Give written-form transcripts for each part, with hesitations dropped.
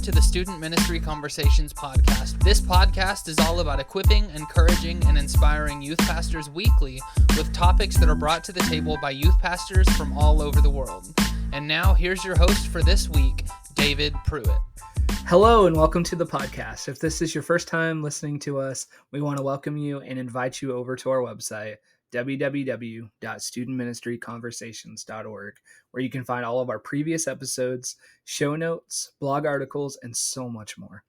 to the Student Ministry Conversations podcast. This podcast is all about equipping, encouraging, and inspiring youth pastors weekly with topics that are brought to the table by youth pastors from all over the world. And now, here's your host for this week, David Pruitt. Hello and welcome to the podcast. If this is your first time listening to us, we want to welcome you and invite you over to our website, www.studentministryconversations.org, where you can find all of our previous episodes, show notes, blog articles, and so much more.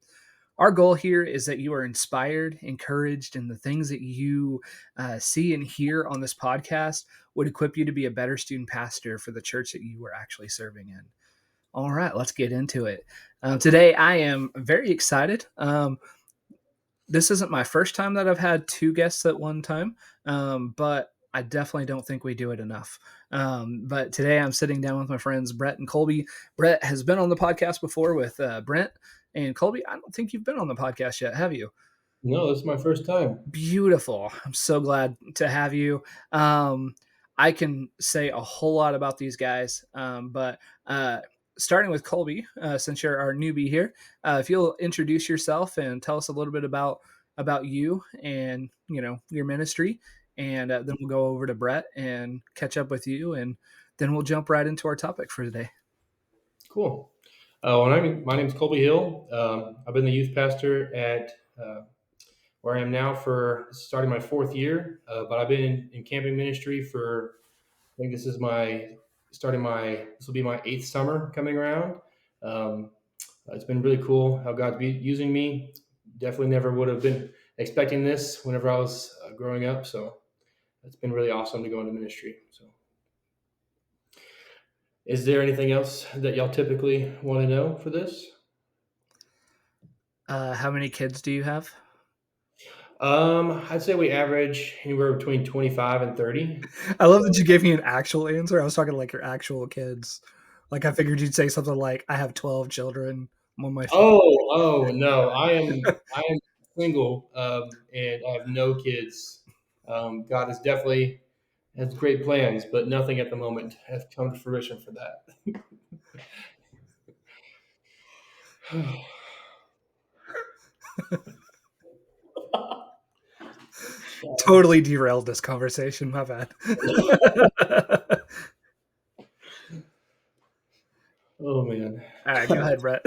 Our goal here is that you are inspired, encouraged, and the things that you see and hear on this podcast would equip you to be a better student pastor for the church that you are actually serving in. All right, let's get into it. Today, I am very excited. This isn't my first time that I've had two guests at one time, but I definitely don't think we do it enough. But today I'm sitting down with my friends, Brett and Colby. Brett has been on the podcast before with Brent, and Colby, I don't think you've been on the podcast yet, have you? No, this is my first time. Beautiful. I'm so glad to have you. I can say a whole lot about these guys, but starting with Colby, since you're our newbie here, if you'll introduce yourself and tell us a little bit about you and your ministry, and then we'll go over to Brett and catch up with you, and then we'll jump right into our topic for today. Cool. My name is Colby Hill. I've been the youth pastor at where I am now for starting my fourth year, but I've been in camping ministry for, I think this will be my eighth summer coming around. It's been really cool how God's been using me. Definitely never would have been expecting this whenever I was growing up. So it's been really awesome to go into ministry. So, is there anything else that y'all typically want to know for this? How many kids do you have? I'd say we average anywhere between 25 and 30. I love that you gave me an actual answer. I was talking like your actual kids. Like I figured you'd say something like, "I have 12 children." Oh no, I am single, and I have no kids. God has definitely has great plans, but nothing at the moment has come to fruition for that. Totally derailed this conversation. My bad. Oh man. All right, go ahead, Brett.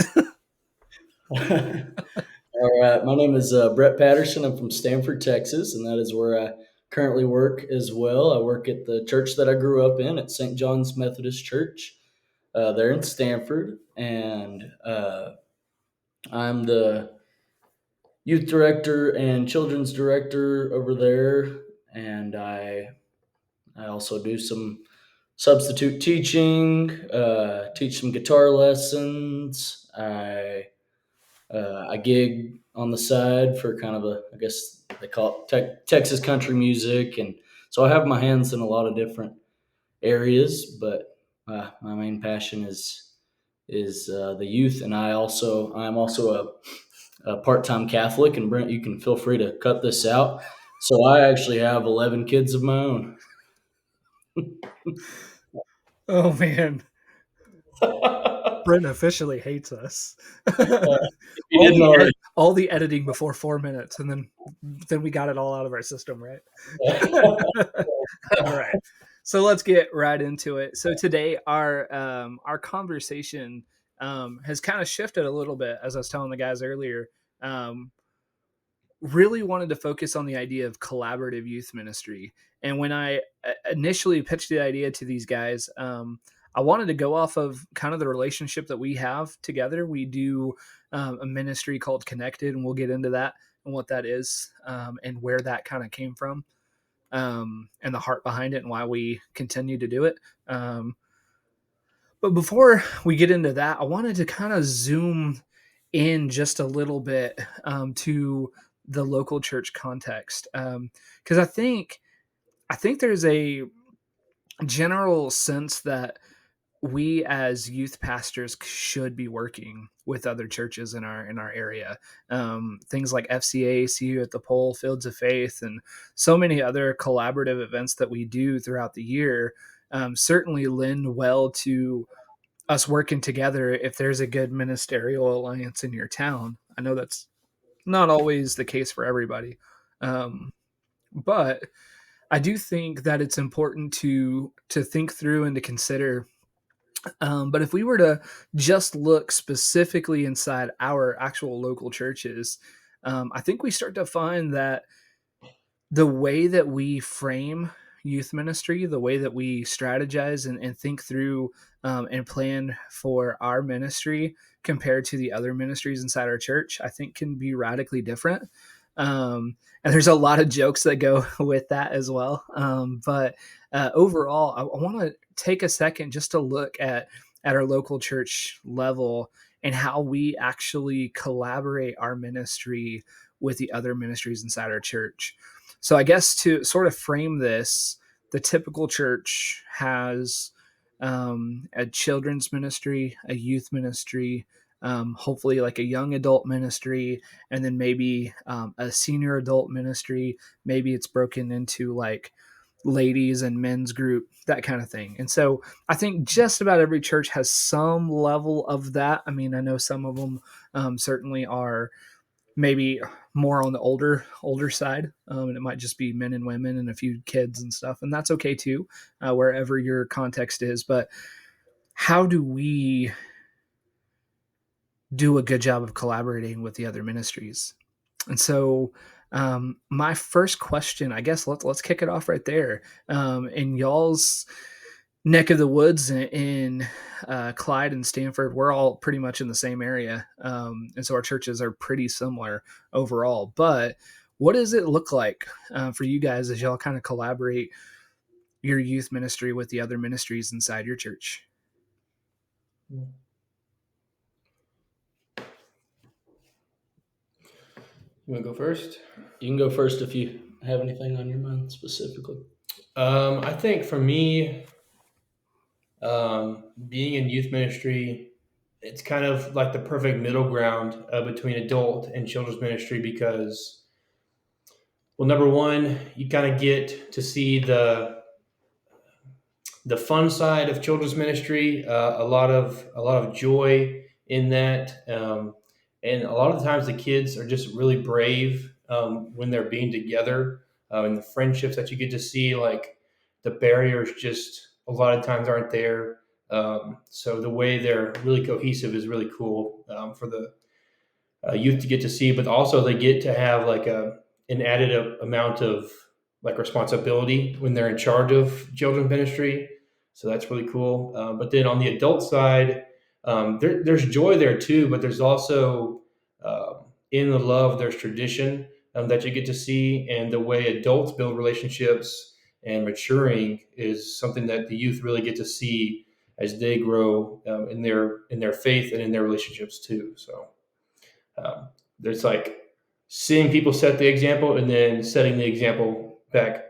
All right. My name is Brett Patterson. I'm from Stanford, Texas, and that is where I currently work as well. I work at the church that I grew up in at St. John's Methodist Church there in Stanford, and I'm the youth director and children's director over there, and I also do some substitute teaching, teach some guitar lessons. I gig on the side for kind of I guess they call it Texas country music, and so I have my hands in a lot of different areas. But my main passion is the youth, and I'm also a part-time Catholic. And Brent, you can feel free to cut this out. So I actually have 11 kids of my own. Oh man. Brent officially hates us. All the editing before 4 minutes, and then we got it all out of our system, right? All right. So let's get right into it. So today our conversation has kind of shifted a little bit, as I was telling the guys earlier. Really wanted to focus on the idea of collaborative youth ministry. And when I initially pitched the idea to these guys, I wanted to go off of kind of the relationship that we have together. We do a ministry called Connected, and we'll get into that and what that is, and where that kind of came from, and the heart behind it and why we continue to do it. But before we get into that, I wanted to kind of zoom in just a little bit to the local church context, because I think there's a general sense that we as youth pastors should be working with other churches in our area. Things like FCA, See You at the Pole, Fields of Faith, and so many other collaborative events that we do throughout the year certainly lend well to us working together if there's a good ministerial alliance in your town. I know that's not always the case for everybody. But I do think that it's important to think through and to consider. But if we were to just look specifically inside our actual local churches, I think we start to find that the way that we frame youth ministry, the way that we strategize and think through and plan for our ministry compared to the other ministries inside our church, I think can be radically different. And there's a lot of jokes that go with that as well. But overall, I want to take a second just to look at our local church level and how we actually collaborate our ministry with the other ministries inside our church. So I guess to sort of frame this, the typical church has a children's ministry, a youth ministry, hopefully like a young adult ministry, and then maybe a senior adult ministry. Maybe it's broken into like ladies and men's group, that kind of thing. And so I think just about every church has some level of that. I mean, I know some of them certainly are maybe more on the older side, and it might just be men and women and a few kids and stuff, and that's okay too, wherever your context is. But how do we do a good job of collaborating with the other ministries? And so my first question, I guess let's kick it off right there. In y'all's neck of the woods in Clyde and Stanford, we're all pretty much in the same area. And so our churches are pretty similar overall. But what does it look like for you guys as y'all kind of collaborate your youth ministry with the other ministries inside your church? You want to go first? You can go first if you have anything on your mind specifically. I think for me, being in youth ministry, it's kind of like the perfect middle ground between adult and children's ministry because, well, number one, you kind of get to see the fun side of children's ministry, a lot of joy in that, and a lot of the times the kids are just really brave when they're being together, and the friendships that you get to see, like the barriers, just a lot of times aren't there. So the way they're really cohesive is really cool for the youth to get to see, but also they get to have like an added amount of like responsibility when they're in charge of children's ministry. So that's really cool. But then on the adult side, there's joy there too, but there's also in the love, there's tradition that you get to see, and the way adults build relationships and maturing is something that the youth really get to see as they grow in their faith and in their relationships too. So there's like seeing people set the example and then setting the example back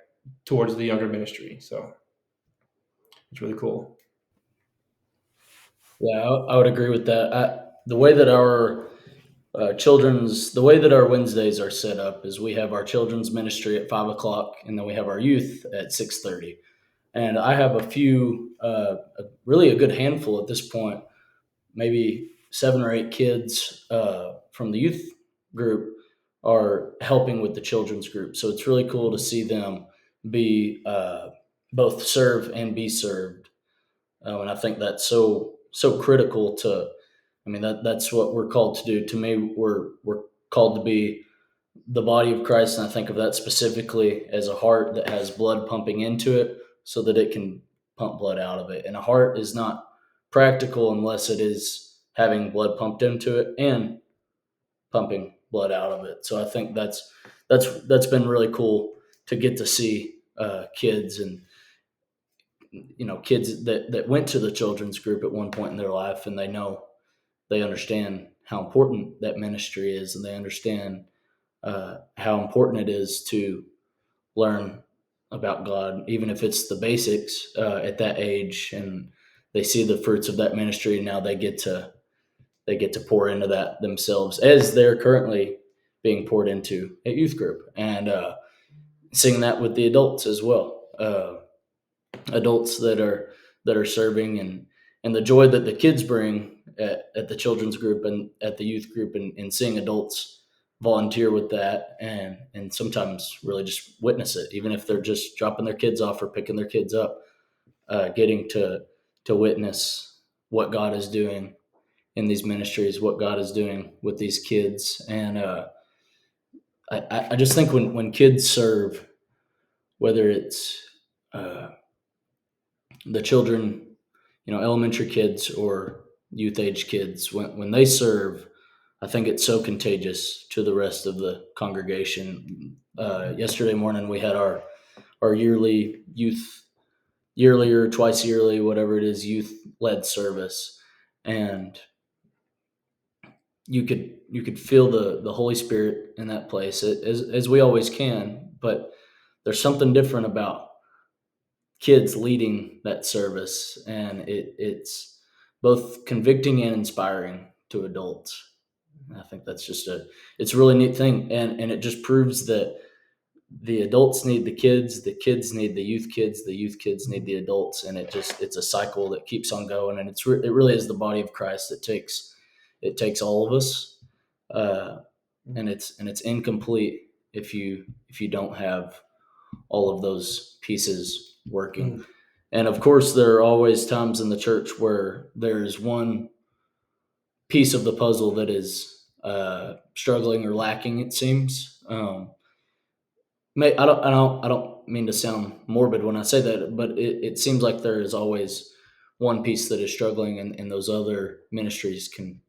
towards the younger ministry. So it's really cool. Yeah, I would agree with that. The way that our the way that our Wednesdays are set up is we have our children's ministry at 5 o'clock, and then we have our youth at 6:30. And I have really a good handful at this point, maybe 7 or 8 kids from the youth group are helping with the children's group. So it's really cool to see them be both serve and be served. And I think that's so critical to. I mean, that's what we're called to do. To me, we're called to be the body of Christ, and I think of that specifically as a heart that has blood pumping into it so that it can pump blood out of it. And a heart is not practical unless it is having blood pumped into it and pumping blood out of it. So I think that's been really cool to get to see kids and kids that went to the children's group at one point in their life, and they understand how important that ministry is, and they understand how important it is to learn about God, even if it's the basics at that age, and they see the fruits of that ministry. And now they get to pour into that themselves as they're currently being poured into at youth group, and seeing that with the adults as well, adults that are serving and the joy that the kids bring at the children's group and at the youth group, and seeing adults volunteer with that, and sometimes really just witness it, even if they're just dropping their kids off or picking their kids up, getting to witness what God is doing in these ministries, what God is doing with these kids. And I just think when kids serve, whether it's the children, elementary kids or youth age kids, when they serve, I think it's so contagious to the rest of the congregation. Yesterday morning we had our yearly or twice yearly, whatever it is, youth led service, and you could feel the Holy Spirit in that place, as we always can. But there's something different about kids leading that service, and it's both convicting and inspiring to adults. I think that's it's a really neat thing, and it just proves that the adults need the kids need the youth kids need the adults, and it's a cycle that keeps on going, and it really is the body of Christ that takes all of us, and it's incomplete if you don't have all of those pieces working. And of course, there are always times in the church where there's one piece of the puzzle that is struggling or lacking, it seems. I don't mean to sound morbid when I say that, but it seems like there is always one piece that is struggling, and those other ministries can,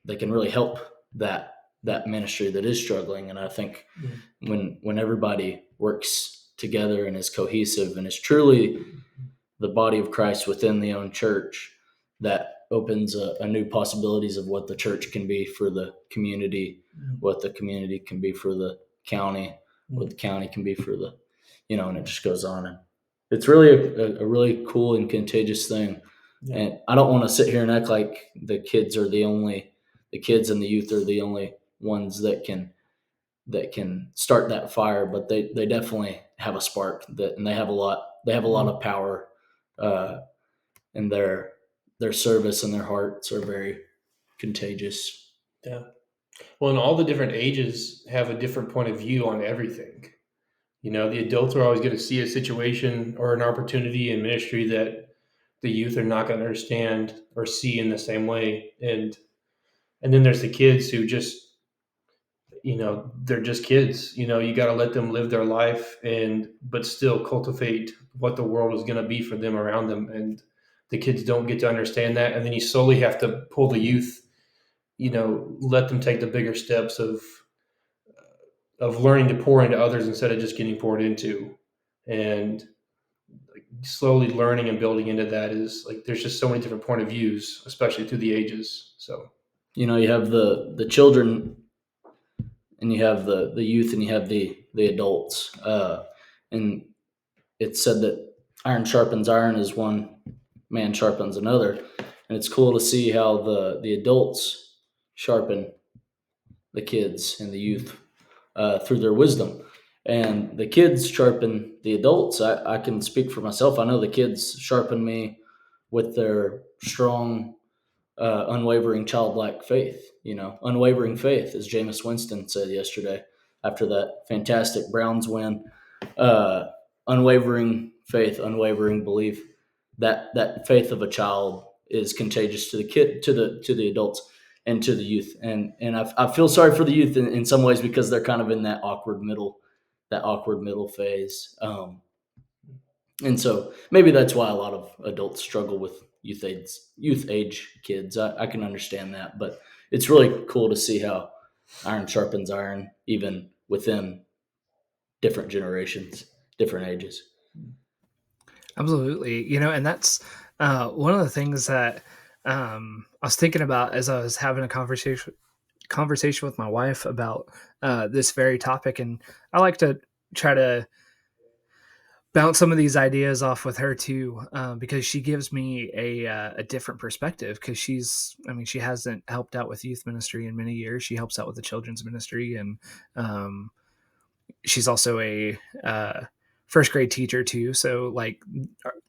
they can really help that ministry that is struggling. And I think when everybody works together and is cohesive and is truly the body of Christ within the own church, that opens a new possibilities of what the church can be for the community, what the community can be for the county, what the county can be for the, and it just goes on. And it's really a really cool and contagious thing. Yeah. And I don't want to sit here and act like the kids and the youth are the only ones that can start that fire, but they definitely have a spark, and they have a lot of power, and their service and their hearts are very contagious. Yeah. Well, and all the different ages have a different point of view on everything. The adults are always going to see a situation or an opportunity in ministry that the youth are not going to understand or see in the same way. And then there's the kids who just, they're just kids. You got to let them live their life, but still cultivate what the world is going to be for them around them. And the kids don't get to understand that. And then you slowly have to pull the youth, let them take the bigger steps of learning to pour into others instead of just getting poured into. And slowly learning and building into that is there's just so many different point of views, especially through the ages. So, you have the children, and you have the youth, and you have the adults. And it's said that iron sharpens iron as one man sharpens another. And it's cool to see how the adults sharpen the kids and the youth through their wisdom. And the kids sharpen the adults. I can speak for myself. I know the kids sharpen me with their strong, unwavering childlike faith. Unwavering faith, as Jameis Winston said yesterday after that fantastic Browns win. Unwavering faith, unwavering belief. That faith of a child is contagious to the kid, to the adults, and to the youth. And I feel sorry for the youth in some ways, because they're kind of in that awkward middle phase. And so maybe that's why a lot of adults struggle with youth age kids. I can understand that, but it's really cool to see how iron sharpens iron, even within different generations, different ages. Absolutely. And that's one of the things that I was thinking about as I was having a conversation with my wife about this very topic. And I like to try to bounce some of these ideas off with her too, because she gives me a different perspective, because she hasn't helped out with youth ministry in many years. She helps out with the children's ministry, and she's also a first grade teacher too. So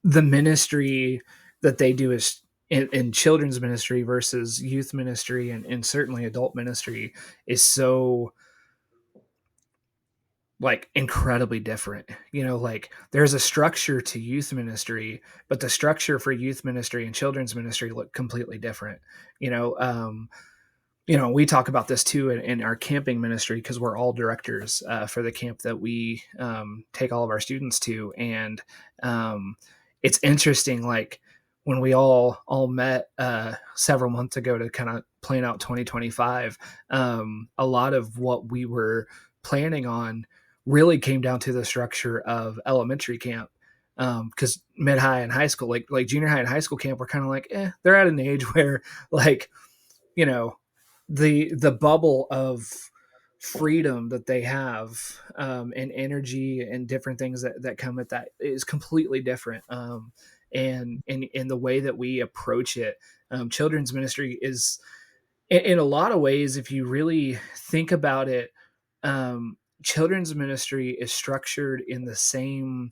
the ministry that they do is in children's ministry versus youth ministry and certainly adult ministry is so like incredibly different. Like there's a structure to youth ministry, but the structure for youth ministry and children's ministry look completely different. We talk about this too in our camping ministry because we're all directors for the camp that we take all of our students to. And it's interesting, like when we all met several months ago to kind of plan out 2025, a lot of what we were planning on really came down to the structure of elementary camp. Because mid-high and high school, like junior high and high school camp, we're kind of like, they're at an age where like, the bubble of freedom that they have and energy and different things that come with that is completely different. And in the way that we approach it, children's ministry is in a lot of ways, if you really think about it, children's ministry is structured in the same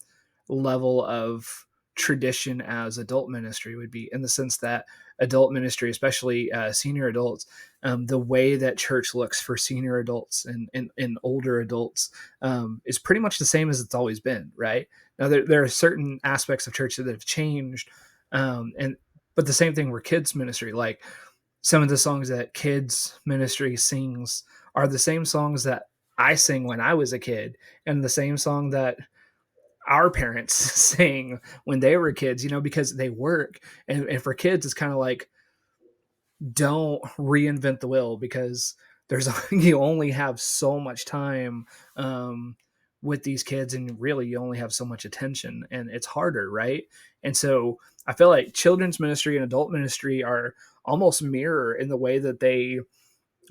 level of tradition as adult ministry would be, in the sense that adult ministry, especially senior adults, the way that church looks for senior adults and older adults is pretty much the same as it's always been, right? Now there are certain aspects of church that have changed, but the same thing for kids ministry. Like some of the songs that kids ministry sings are the same songs that I sing when I was a kid, and the same song that our parents sang when they were kids, because they work. And for kids, it's kind of like, don't reinvent the wheel, because you only have so much time with these kids, and really you only have so much attention, and it's harder, right? And so I feel like children's ministry and adult ministry are almost mirror in the way that they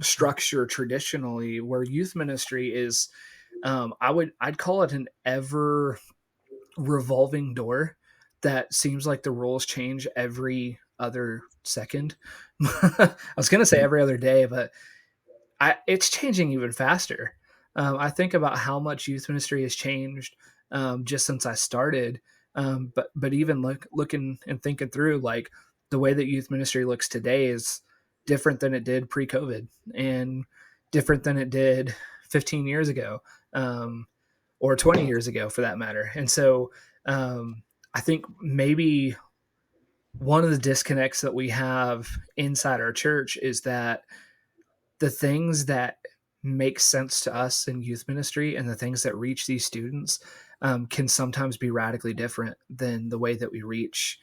structure traditionally, where youth ministry is I'd call it an ever revolving door that seems like the rules change every other second. I was going to say every other day, but it's changing even faster. I think about how much youth ministry has changed just since I started. But even looking and thinking through, like the way that youth ministry looks today is different than it did pre-COVID, and different than it did 15 years ago, or 20 years ago for that matter. And so I think maybe one of the disconnects that we have inside our church is that the things that make sense to us in youth ministry and the things that reach these students can sometimes be radically different than the way that we reach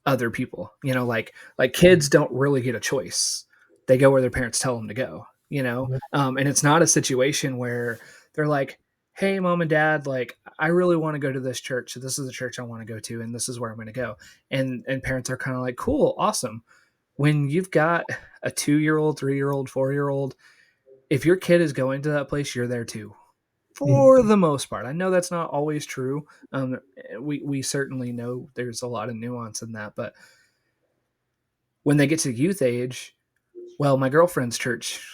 other people. Like kids don't really get a choice. They go where their parents tell them to go, and it's not a situation where they're like, hey, mom and dad, like, I really want to go to this church. So this is the church I want to go to, and this is where I'm going to go. And parents are kind of like, cool, awesome. When you've got a 2-year-old, 3-year-old, 4-year-old, if your kid is going to that place, you're there too, for the most part. I know that's not always true. We certainly know there's a lot of nuance in that, but when they get to youth age, well, my girlfriend's church,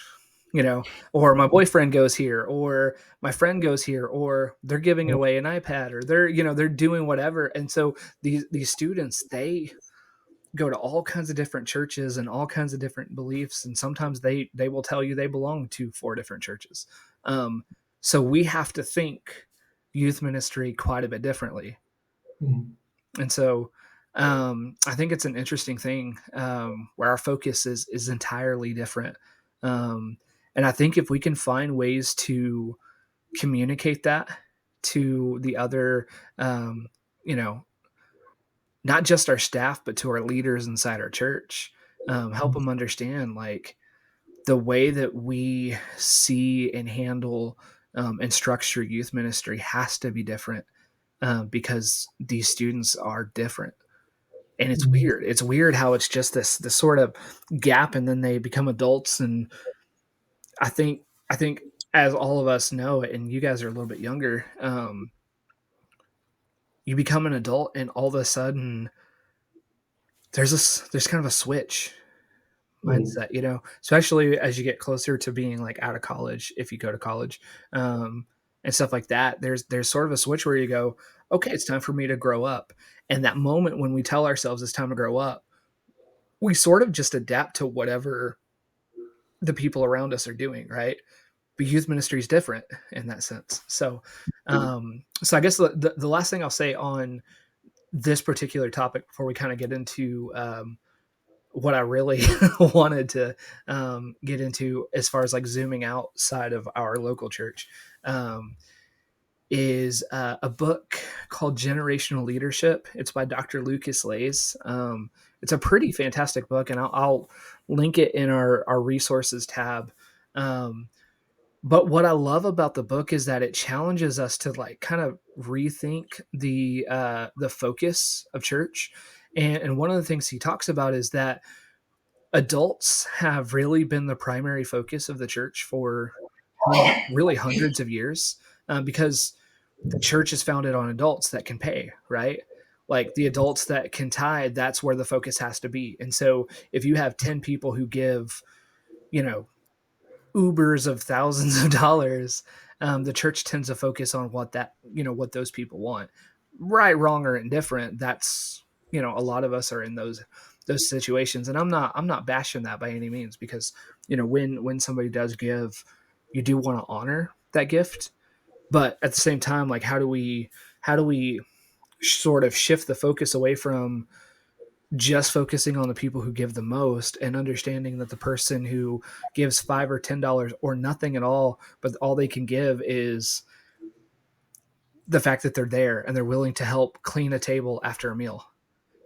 or my boyfriend goes here, or my friend goes here, or they're giving away an iPad, or they're doing whatever. And so these students, they go to all kinds of different churches and all kinds of different beliefs. And sometimes they will tell you they belong to 4 different churches. So we have to think youth ministry quite a bit differently. And so I think it's an interesting thing where our focus is entirely different. And I think if we can find ways to communicate that to the other, not just our staff, but to our leaders inside our church, help them understand like the way that we see and handle and structure youth ministry has to be different because these students are different. And it's weird. It's weird how it's just this sort of gap, and then they become adults. And I think as all of us know, and you guys are a little bit younger, you become an adult, and all of a sudden there's kind of a switch mindset, especially as you get closer to being like out of college, if you go to college, and stuff like that. There's sort of a switch where you go, okay, it's time for me to grow up. And that moment when we tell ourselves it's time to grow up, we sort of just adapt to whatever the people around us are doing, right? But youth ministry is different in that sense. So, so I guess the last thing I'll say on this particular topic before we kind of get into what I really wanted to get into as far as like zooming outside of our local church, is a book called Generational Leadership. It's by Dr. Lucas Lays. It's a pretty fantastic book, and I'll link it in our resources tab. But what I love about the book is that it challenges us to like kind of rethink the focus of church. And one of the things he talks about is that adults have really been the primary focus of the church for really hundreds of years, because the church is founded on adults that can pay, right? Like the adults that can tithe, that's where the focus has to be. And so if you have 10 people who give, you know, Ubers of thousands of dollars, the church tends to focus on what that, you know, what those people want. Right, wrong, or indifferent. That's, you know, a lot of us are in those situations. And I'm not bashing that by any means, because, you know, when somebody does give, you do want to honor that gift. But at the same time, like how do we sort of shift the focus away from just focusing on the people who give the most and understanding that the person who gives $5 or $10 or nothing at all, but all they can give is the fact that they're there and they're willing to help clean a table after a meal,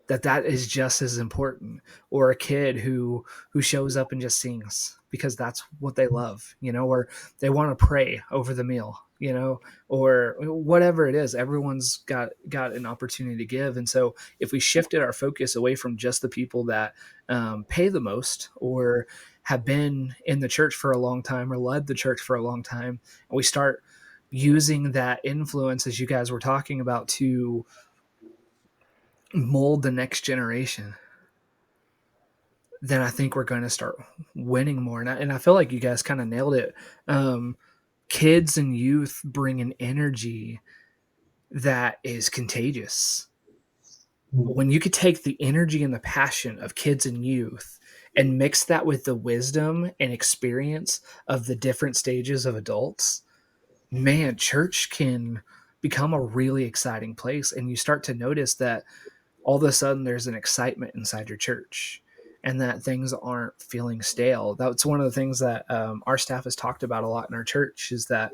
that is just as important. Or a kid who shows up and just sings because that's what they love, you know, or they want to pray over the meal, you know, or whatever it is. Everyone's got an opportunity to give. And so if we shifted our focus away from just the people that pay the most or have been in the church for a long time or led the church for a long time, and we start using that influence, as you guys were talking about, to mold the next generation, then I think we're going to start winning more. And I feel like you guys kind of nailed it. Kids and youth bring an energy that is contagious. When you could take the energy and the passion of kids and youth and mix that with the wisdom and experience of the different stages of adults, man, church can become a really exciting place. And you start to notice that all of a sudden there's an excitement inside your church and that things aren't feeling stale. That's one of the things that our staff has talked about a lot in our church, is that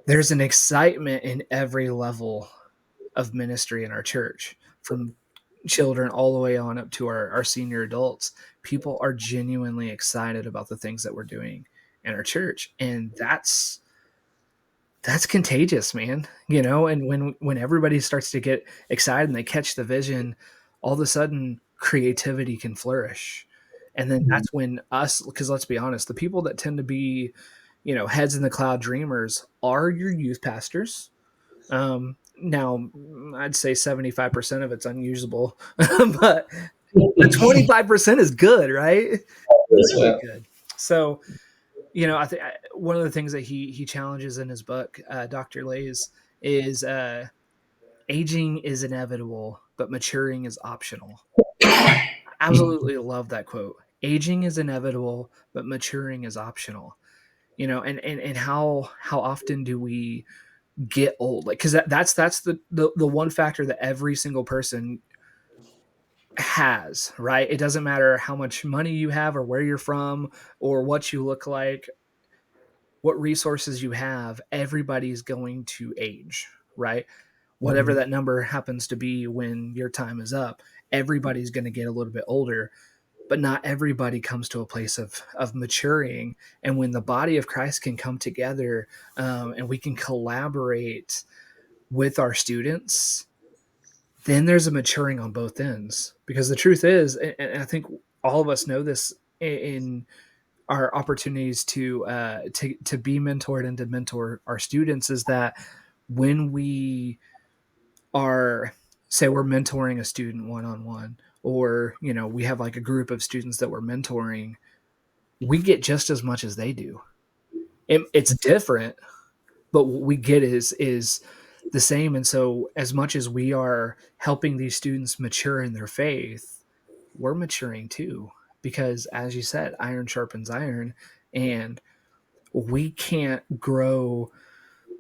there's an excitement in every level of ministry in our church, from children all the way on up to our senior adults. People are genuinely excited about the things that we're doing in our church. And that's contagious, man. You know, and when everybody starts to get excited and they catch the vision, all of a sudden creativity can flourish. And then that's when because let's be honest, the people that tend to be, you know, heads in the cloud dreamers are your youth pastors. Now I'd say 75% of it's unusable, but 25% is good, right? It's really good. So, you know, I think one of the things that he challenges in his book, Dr. Lays, is aging is inevitable, but maturing is optional. Absolutely love that quote. Aging is inevitable, but maturing is optional. You know, and how often do we get old? Like, because that's the one factor that every single person has, right? It doesn't matter how much money you have or where you're from or what you look like, what resources you have. Everybody's going to age, right? Whatever that number happens to be when your time is up, everybody's going to get a little bit older, but not everybody comes to a place of maturing. And when the body of Christ can come together and we can collaborate with our students, then there's a maturing on both ends. Because the truth is, and I think all of us know this in our opportunities to be mentored and to mentor our students, is that when we are, say we're mentoring a student one-on-one, or, you know, we have like a group of students that we're mentoring, we get just as much as they do. It's different, but what we get is the same. And so as much as we are helping these students mature in their faith, we're maturing too, because as you said, iron sharpens iron, and we can't grow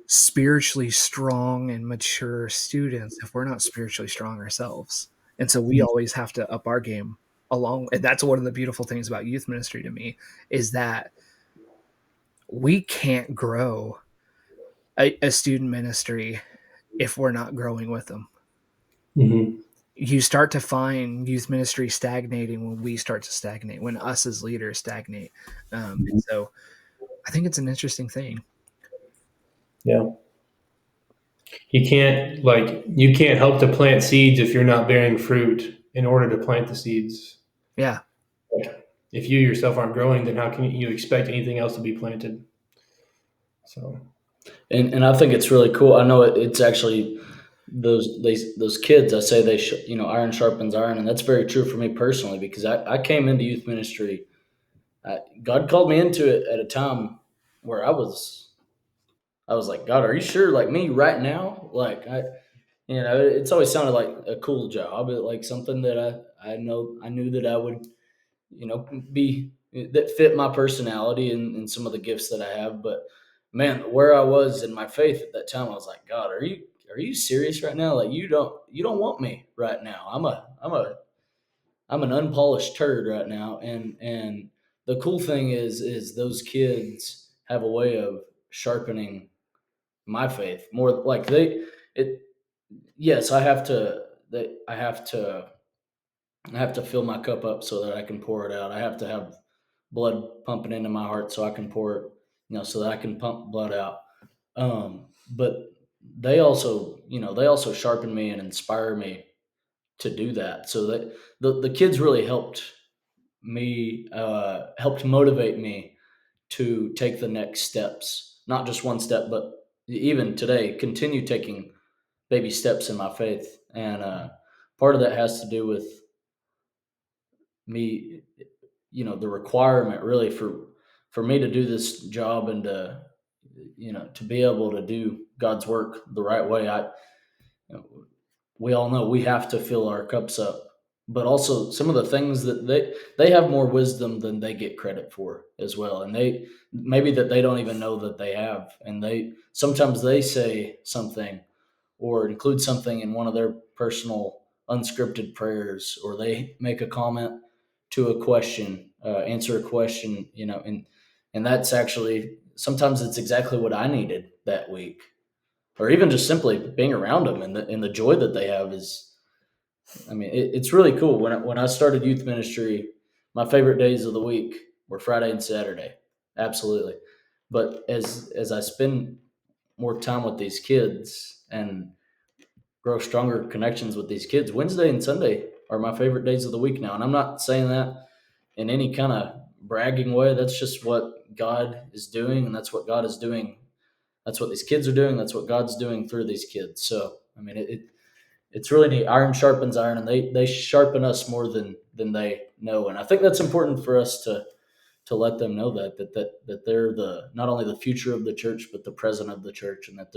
spiritually strong and mature students if we're not spiritually strong ourselves. And so we always have to up our game along. And that's one of the beautiful things about youth ministry to me, is that we can't grow a student ministry if we're not growing with them. Mm-hmm. You start to find youth ministry stagnating when we start to stagnate, when us as leaders stagnate. And so I think it's an interesting thing. Yeah. You can't help to plant seeds if you're not bearing fruit in order to plant the seeds. Yeah. If you yourself aren't growing, then how can you expect anything else to be planted? So, And I think it's really cool. I know it's actually those kids. I say iron sharpens iron, and that's very true for me personally, because I came into youth ministry. God called me into it at a time where I was like, God, are you sure? Like me right now? Like it's always sounded like a cool job, like something that I knew that I would, be that fit my personality and some of the gifts that I have. But man, where I was in my faith at that time, I was like, God, are you serious right now? Like you don't want me right now. I'm an unpolished turd right now. And the cool thing is those kids have a way of sharpening my faith more. Like it yes, I have to fill my cup up so that I can pour it out. I have to have blood pumping into my heart so I can pour it, so that I can pump blood out. But they also sharpen me and inspire me to do that. So that the kids really helped motivate me to take the next steps, not just one step, but even today, continue taking baby steps in my faith. And part of that has to do with me, the requirement really for me to do this job and to be able to do God's work the right way. You know, we all know we have to fill our cups up, but also some of the things that they have more wisdom than they get credit for as well, and they maybe that they don't even know that they have, and they sometimes they say something or include something in one of their personal unscripted prayers, or they make a comment to a question, answer a question, and that's actually sometimes it's exactly what I needed that week, or even just simply being around them and the joy that they have is, I mean, it's really cool. When I started youth ministry, my favorite days of the week were Friday and Saturday, absolutely. But as I spend more time with these kids and grow stronger connections with these kids, Wednesday and Sunday are my favorite days of the week now. And I'm not saying that in any kind of bragging way. That's just what God is doing, and that's what God is doing. That's what these kids are doing. That's what God's doing through these kids. So, I mean, it's really neat. Iron sharpens iron, and they sharpen us more than they know. And I think that's important for us to let them know that they're not only the future of the church, but the present of the church, and that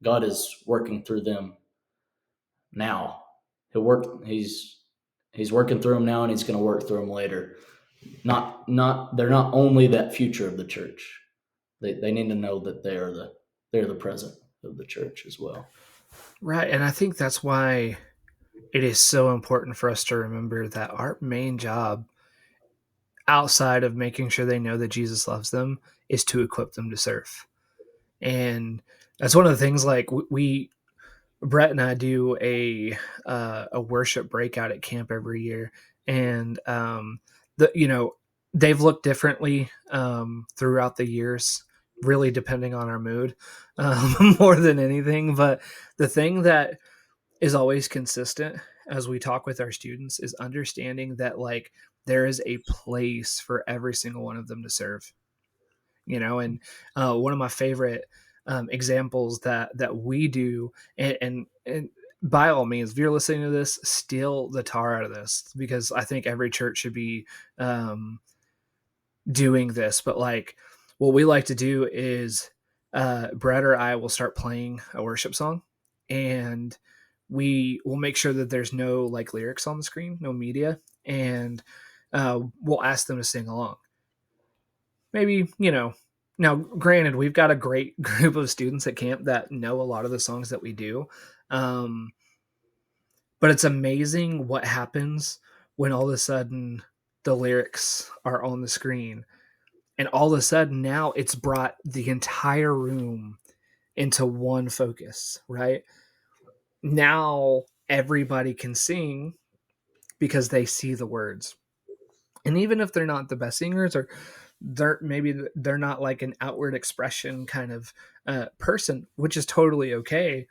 God is working through them now. He's working through them now, and he's going to work through them later. They're not only that future of the church. They need to know that they're the present of the church as well. Right. And I think that's why it is so important for us to remember that our main job, outside of making sure they know that Jesus loves them, is to equip them to serve. And that's one of the things, like Brett and I do a worship breakout at camp every year, and they've looked differently throughout the years, really depending on our mood, more than anything. But the thing that is always consistent as we talk with our students is understanding that, like, there is a place for every single one of them to serve. And one of my favorite examples that we do, and by all means, if you're listening to this, steal the tar out of this, because I think every church should be doing this. But like, what we like to do is Brett or I will start playing a worship song, and we will make sure that there's no like lyrics on the screen, no media, and we'll ask them to sing along. Maybe, now granted, we've got a great group of students at camp that know a lot of the songs that we do. But it's amazing what happens when all of a sudden the lyrics are on the screen. And all of a sudden now it's brought the entire room into one focus, right? Now everybody can sing because they see the words. And even if they're not the best singers, or they're not like an outward expression kind of person, which is totally okay,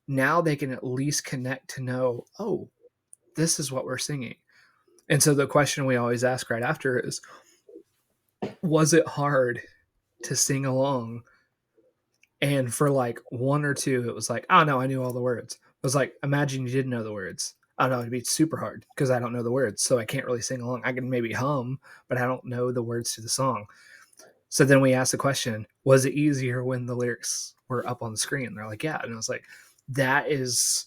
now they can at least connect to know, oh, this is what we're singing. And so the question we always ask right after is, was it hard to sing along? And for like one or two, it was like, oh no, I knew all the words. It was like, imagine you didn't know the words. Oh no, it'd be super hard because I don't know the words. So I can't really sing along. I can maybe hum, but I don't know the words to the song. So then we asked the question, was it easier when the lyrics were up on the screen? They're like, yeah. And I was like, that is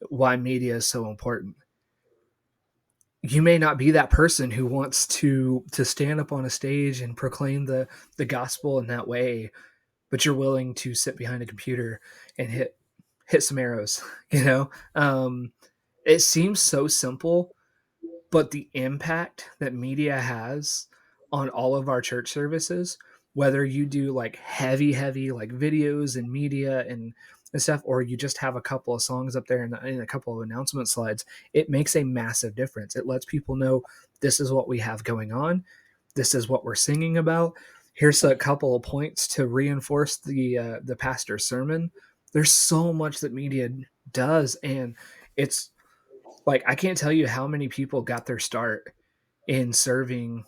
why media is so important. You may not be that person who wants to stand up on a stage and proclaim the gospel in that way, but you're willing to sit behind a computer and hit some arrows. It seems so simple, but the impact that media has on all of our church services, whether you do like heavy like videos and media and stuff, or you just have a couple of songs up there and a couple of announcement slides, it makes a massive difference. It lets people know this is what we have going on. This is what we're singing about. Here's a couple of points to reinforce the pastor's sermon. There's so much that media does, and it's like, I can't tell you how many people got their start in serving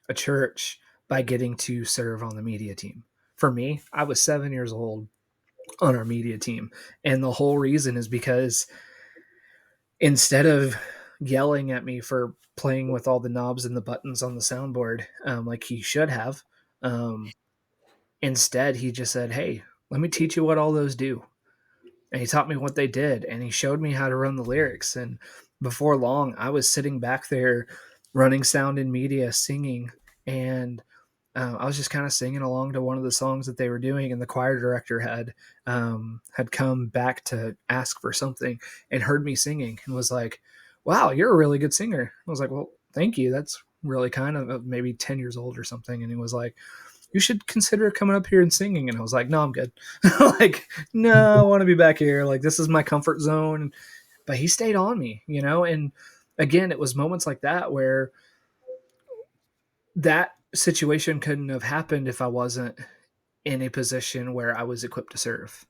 a church by getting to serve on the media team. For me, I was 7 years old on our media team. And the whole reason is because instead of yelling at me for playing with all the knobs and the buttons on the soundboard, like he should have, instead he just said, hey, let me teach you what all those do. And he taught me what they did, and he showed me how to run the lyrics. And before long, I was sitting back there running sound and media, singing, and I was just kind of singing along to one of the songs that they were doing, and the choir director had come back to ask for something and heard me singing and was like, wow, you're a really good singer. I was like, well, thank you. That's really kind of maybe 10 years old or something. And he was like, you should consider coming up here and singing. And I was like, no, I'm good. Like, no, I want to be back here. Like, this is my comfort zone. But he stayed on me, and again, it was moments like that where that situation couldn't have happened if I wasn't in a position where I was equipped to serve.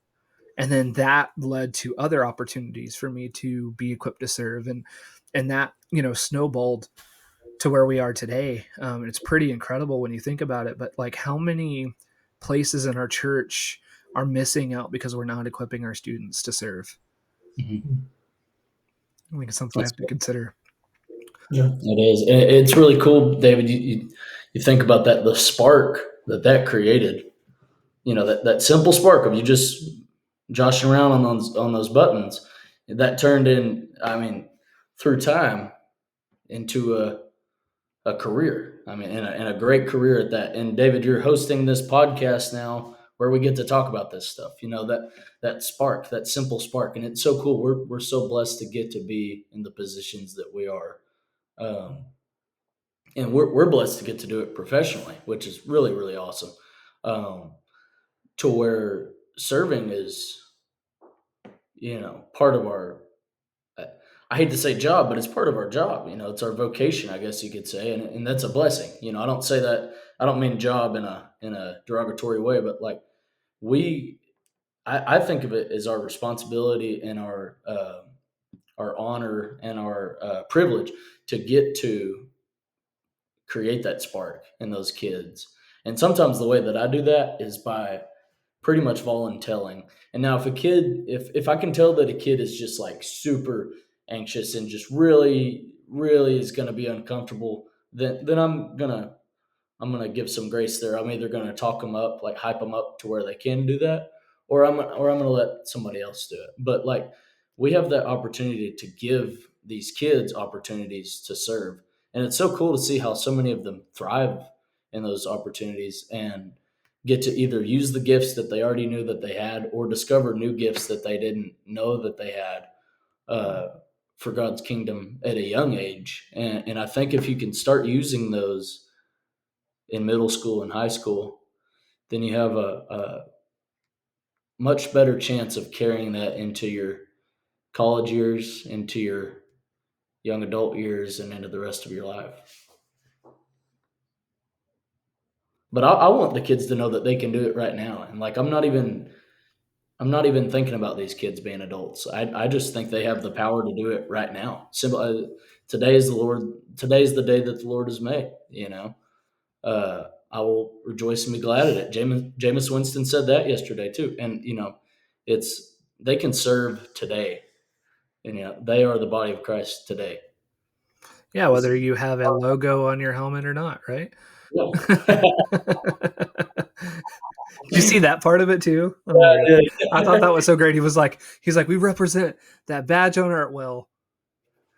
And then that led to other opportunities for me to be equipped to serve. And that, snowballed to where we are today. It's pretty incredible when you think about it, but like, how many places in our church are missing out because we're not equipping our students to serve? Mm-hmm. I think it's something I have to consider. Yeah. It is. It's really cool, David. You think about that, the spark that created. That simple spark of you just joshing around on those buttons, that turned in, through time, into a career. And a great career at that. And David, you're hosting this podcast now where we get to talk about this stuff. That spark, that simple spark, and it's so cool. We're so blessed to get to be in the positions that we are. And we're blessed to get to do it professionally, which is really, really awesome. To where serving is, part of our, I hate to say job, but it's part of our job. It's our vocation, I guess you could say. And that's a blessing. I don't say that, I don't mean job in a derogatory way, but like I think of it as our responsibility and our honor and our privilege to get to create that spark in those kids. And sometimes the way that I do that is by pretty much volunteering. And now if I can tell that a kid is just like super anxious and just really, really is going to be uncomfortable, then I'm going to I'm going to give some grace there. I'm either going to talk them up, like hype them up to where they can do that, or I'm going to let somebody else do it. But like we have that opportunity to give these kids opportunities to serve. And it's so cool to see how so many of them thrive in those opportunities and get to either use the gifts that they already knew that they had or discover new gifts that they didn't know that they had for God's kingdom at a young age. And I think if you can start using those in middle school and high school, then you have a much better chance of carrying that into your college years, into your young adult years, and into the rest of your life. But I want the kids to know that they can do it right now. And like I'm not even thinking about these kids being adults. I just think they have the power to do it right now. Simple. Today's the day that the Lord has made. I will rejoice and be glad at it. Jameis Winston said that yesterday too. And they can serve today. And they are the body of Christ today. Yeah, whether you have a logo on your helmet or not, right? Yeah. Did you see that part of it too? Yeah. I thought that was so great. He's like, we represent that badge on our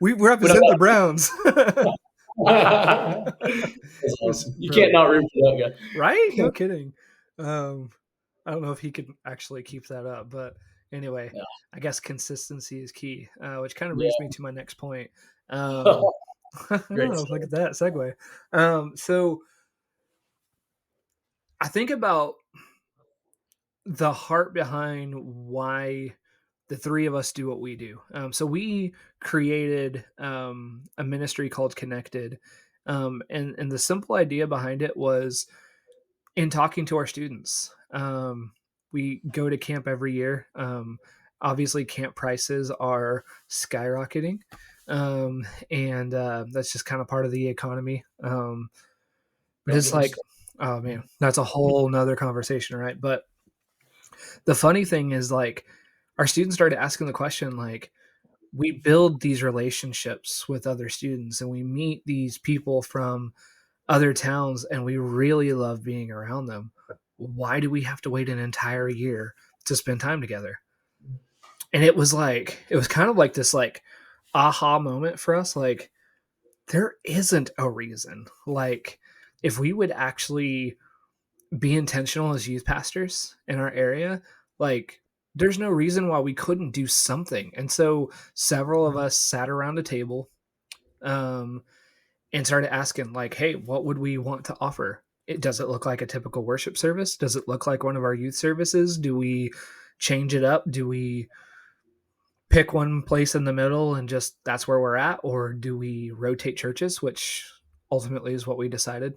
we represent the Browns. Awesome. You can't not root for that guy, right? No kidding. I don't know if he could actually keep that up, but anyway, yeah. I guess consistency is key, which kind of brings me to my next point. Great. Look at that segue. So I think about the heart behind why the three of us do what we do. So we created a ministry called Connected. And the simple idea behind it was in talking to our students. We go to camp every year. Obviously, camp prices are skyrocketing. And that's just kind of part of the economy. But it's like, oh man, that's a whole nother conversation, right? But the funny thing is, like, our students started asking the question, like, we build these relationships with other students and we meet these people from other towns and we really love being around them. Why do we have to wait an entire year to spend time together? And it was kind of like this like aha moment for us. Like, there isn't a reason. Like, if we would actually be intentional as youth pastors in our area, like, there's no reason why we couldn't do something. And so several of us sat around a table and started asking, like, hey, what would we want to offer? Does it look like a typical worship service? Does it look like one of our youth services? Do we change it up? Do we pick one place in the middle and just that's where we're at? Or do we rotate churches, which ultimately is what we decided?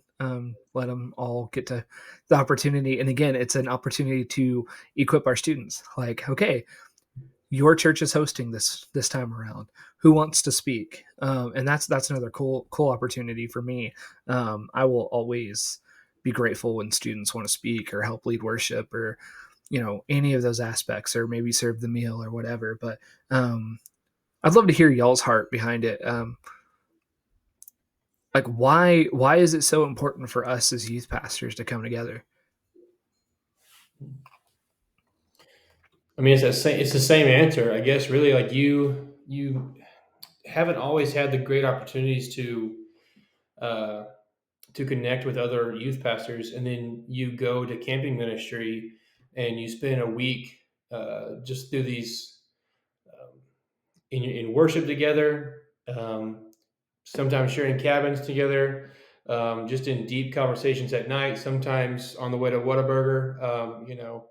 Let them all get to the opportunity. And again, it's an opportunity to equip our students. Like, okay, your church is hosting this time around. Who wants to speak? And that's another cool opportunity for me. I will always be grateful when students want to speak or help lead worship or, any of those aspects, or maybe serve the meal or whatever. But I'd love to hear y'all's heart behind it. Like, why is it so important for us as youth pastors to come together? I mean, it's the same answer, I guess. Really, like you haven't always had the great opportunities to connect with other youth pastors, and then you go to camping ministry and you spend a week just through these in worship together. Sometimes sharing cabins together, just in deep conversations at night, sometimes on the way to Whataburger,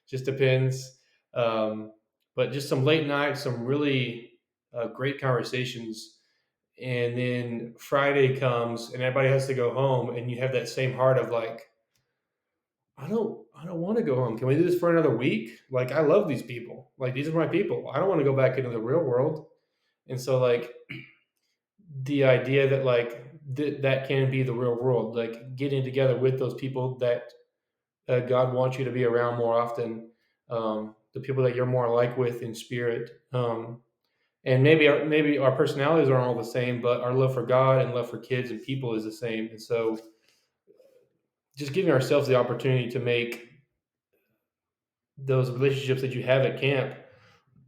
just depends. But just some late nights, some really great conversations. And then Friday comes and everybody has to go home and you have that same heart of like, I don't want to go home. Can we do this for another week? Like, I love these people. Like, these are my people. I don't want to go back into the real world. And so, like, the idea that like that can be the real world, like getting together with those people that God wants you to be around more often, the people that you're more alike with in spirit, and maybe our personalities aren't all the same, but our love for God and love for kids and people is the same. And so just giving ourselves the opportunity to make those relationships that you have at camp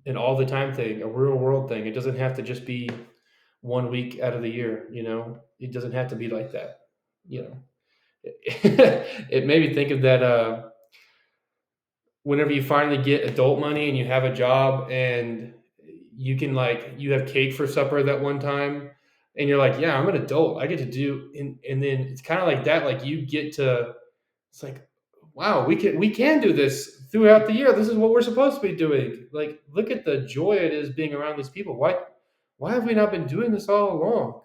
an all the time thing, a real world thing. It doesn't have to just be 1 week out of the year, it doesn't have to be like that, you know, it made me think of that, whenever you finally get adult money and you have a job and you have cake for supper that one time and you're like, yeah, I'm an adult. I get to do, and then it's kind of like that. Like you get to, it's like, wow, we can do this throughout the year. This is what we're supposed to be doing. Like, look at the joy it is being around these people. Why have we not been doing this all along?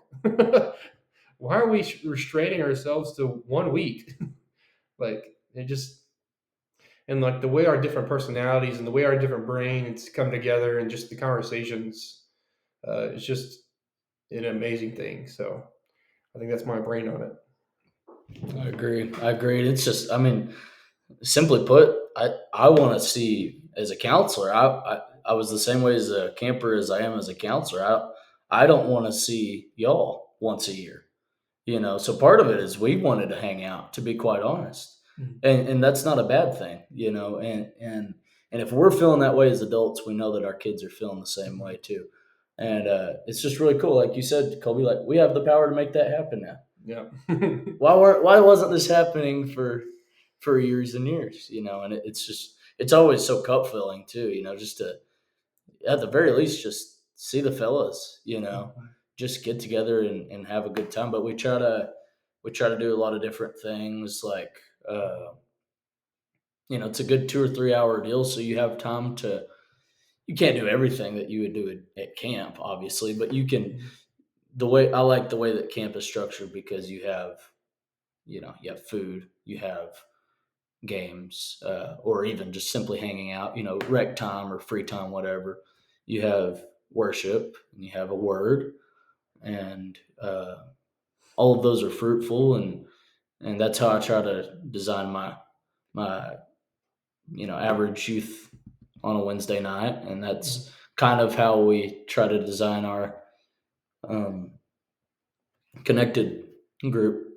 Why are we restraining ourselves to 1 week? Like it just, and like the way our different personalities and the way our different brains come together and just the conversations, it's just an amazing thing. So I think that's my brain on it. I agree. It's just, I mean, simply put, I want to see as a counselor. I was the same way as a camper as I am as a counselor. I don't want to see y'all once a year. So part of it is we wanted to hang out, to be quite honest, and that's not a bad thing. And if we're feeling that way as adults, we know that our kids are feeling the same way too, and it's just really cool. Like you said, Colby, like we have the power to make that happen now. Yeah. Why wasn't this happening for years and years? And it's always so cup filling too. Just to, at the very least, just see the fellas. Just get together and have a good time. But we try to do a lot of different things. Like it's a good 2 or 3 hour deal, so you have time to. You can't do everything that you would do at camp, obviously, but you can. I like the way that camp is structured because you have food, you have games, or even just simply hanging out, rec time or free time, whatever. You have worship, and you have a word, and all of those are fruitful, and that's how I try to design my average youth on a Wednesday night, and that's kind of how we try to design our connected group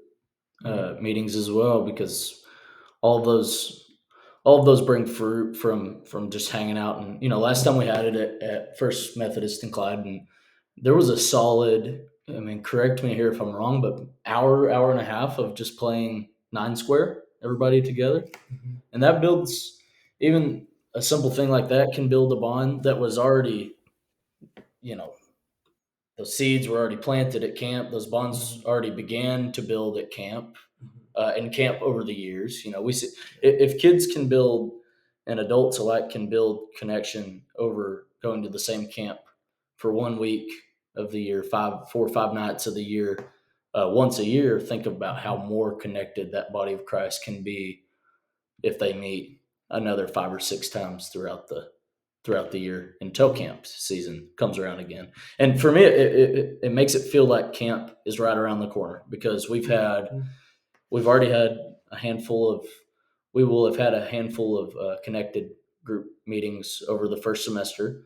meetings as well, because all of those bring fruit from just hanging out. And last time we had it at First Methodist in Clyde, there was a solid, I mean, correct me here if I'm wrong, but hour and a half of just playing 9 square, everybody together. And that builds, even a simple thing like that can build a bond that was already, those seeds were already planted at camp. Those bonds already began to build at camp, and camp over the years. We see, if kids can build, and adults alike can build connection over going to the same camp for 1 week of the year, 4 or 5 nights of the year, once a year. Think about how more connected that body of Christ can be if they meet another 5 or 6 times throughout the year until camp season comes around again. And for me, it makes it feel like camp is right around the corner, because we've already had we will have had a handful of connected group meetings over the first semester.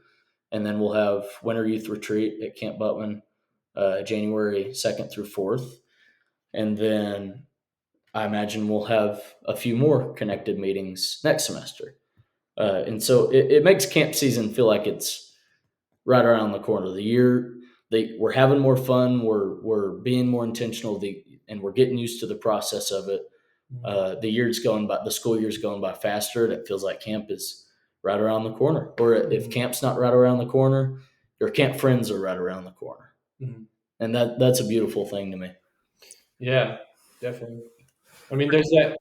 And then we'll have winter youth retreat at Camp Butman, January 2nd through 4th. And then I imagine we'll have a few more connected meetings next semester. And so it makes camp season feel like it's right around the corner of the year. We're having more fun. We're being more intentional, and we're getting used to the process of it. The school year's going by faster, and it feels like camp is right around the corner. Or if camp's not right around the corner, your camp friends are right around the corner. Mm-hmm. And that's a beautiful thing to me. Yeah, definitely. I mean, there's that.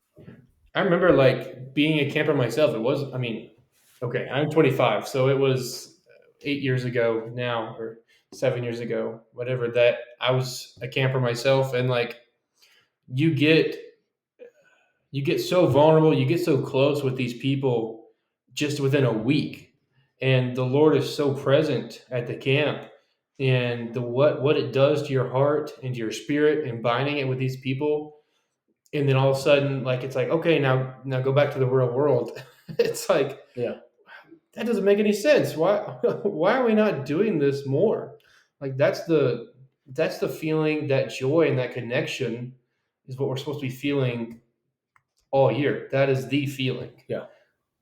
I remember like being a camper myself. Okay, I'm 25, so it was 8 years ago now, or 7 years ago, whatever, that I was a camper myself. And like you get so vulnerable, you get so close with these people just within a week, and the Lord is so present at the camp, and what it does to your heart and to your spirit, and binding it with these people. And then all of a sudden, like, it's like, okay, now go back to the real world. It's like, yeah, that doesn't make any sense. Why are we not doing this more? Like, that's the feeling, that joy and that connection is what we're supposed to be feeling all year. That is the feeling. Yeah.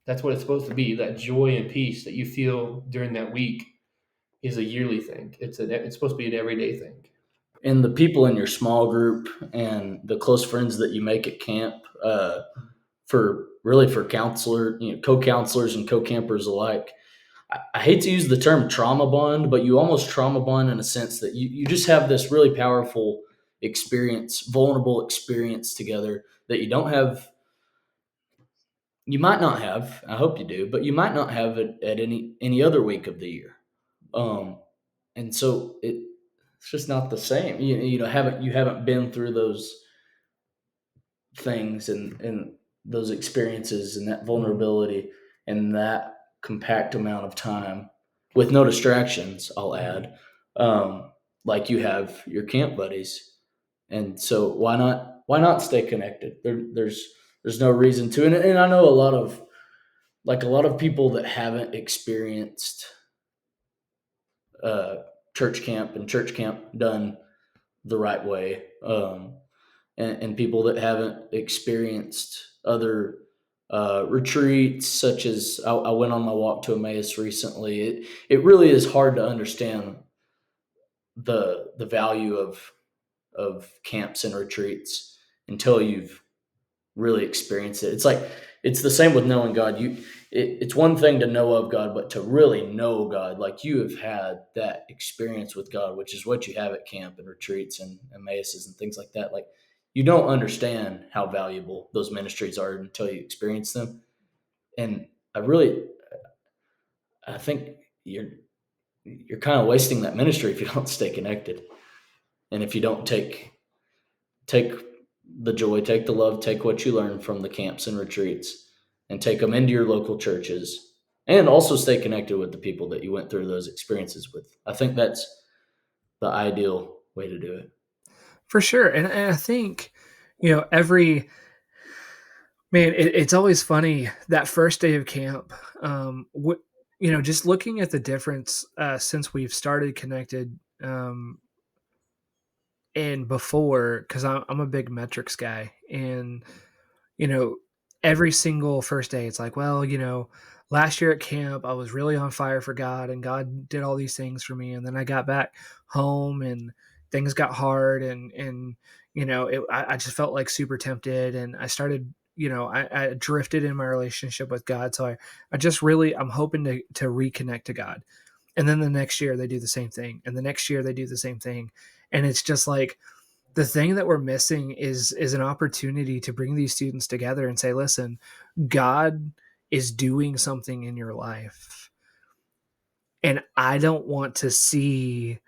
That's what it's supposed to be. That joy and peace that you feel during that week is a yearly thing. It's supposed to be an everyday thing. And the people in your small group and the close friends that you make at camp, for counselor, co-counselors and co-campers alike. I hate to use the term trauma bond, but you almost trauma bond in a sense that you just have this really powerful experience, vulnerable experience together that you might not have, I hope you do, but you might not have it at any other week of the year. Um, and so it's just not the same. You haven't been through those things and those experiences and that vulnerability and that compact amount of time with no distractions, I'll add, like you have your camp buddies. And so why not stay connected? There's no reason to. And I know a lot of people that haven't experienced uh, church camp and church camp done the right way, and people that haven't experienced other retreats, such as I went on my walk to Emmaus recently. It really is hard to understand the value of camps and retreats until you've really experienced it. It's the same with knowing God. It's one thing to know of God, but to really know God, like you have had that experience with God, which is what you have at camp and retreats and Emmaus and things like that. Like you don't understand how valuable those ministries are until you experience them. And I think you're kind of wasting that ministry if you don't stay connected, and if you don't take the joy, take the love, take what you learn from the camps and retreats, and take them into your local churches, and also stay connected with the people that you went through those experiences with. I think that's the ideal way to do it. For sure. And I think, it's always funny that first day of camp, just looking at the difference since we've started connected, and before, because I'm a big metrics guy, and every single first day, it's like, well, last year at camp, I was really on fire for God, and God did all these things for me, and then I got back home, and things got hard, and I just felt like super tempted, and I started. I drifted in my relationship with God, so I'm hoping to reconnect to God. And then the next year they do the same thing, and the next year they do the same thing, and it's just like the thing that we're missing is an opportunity to bring these students together and say, listen, God is doing something in your life, and I don't want to see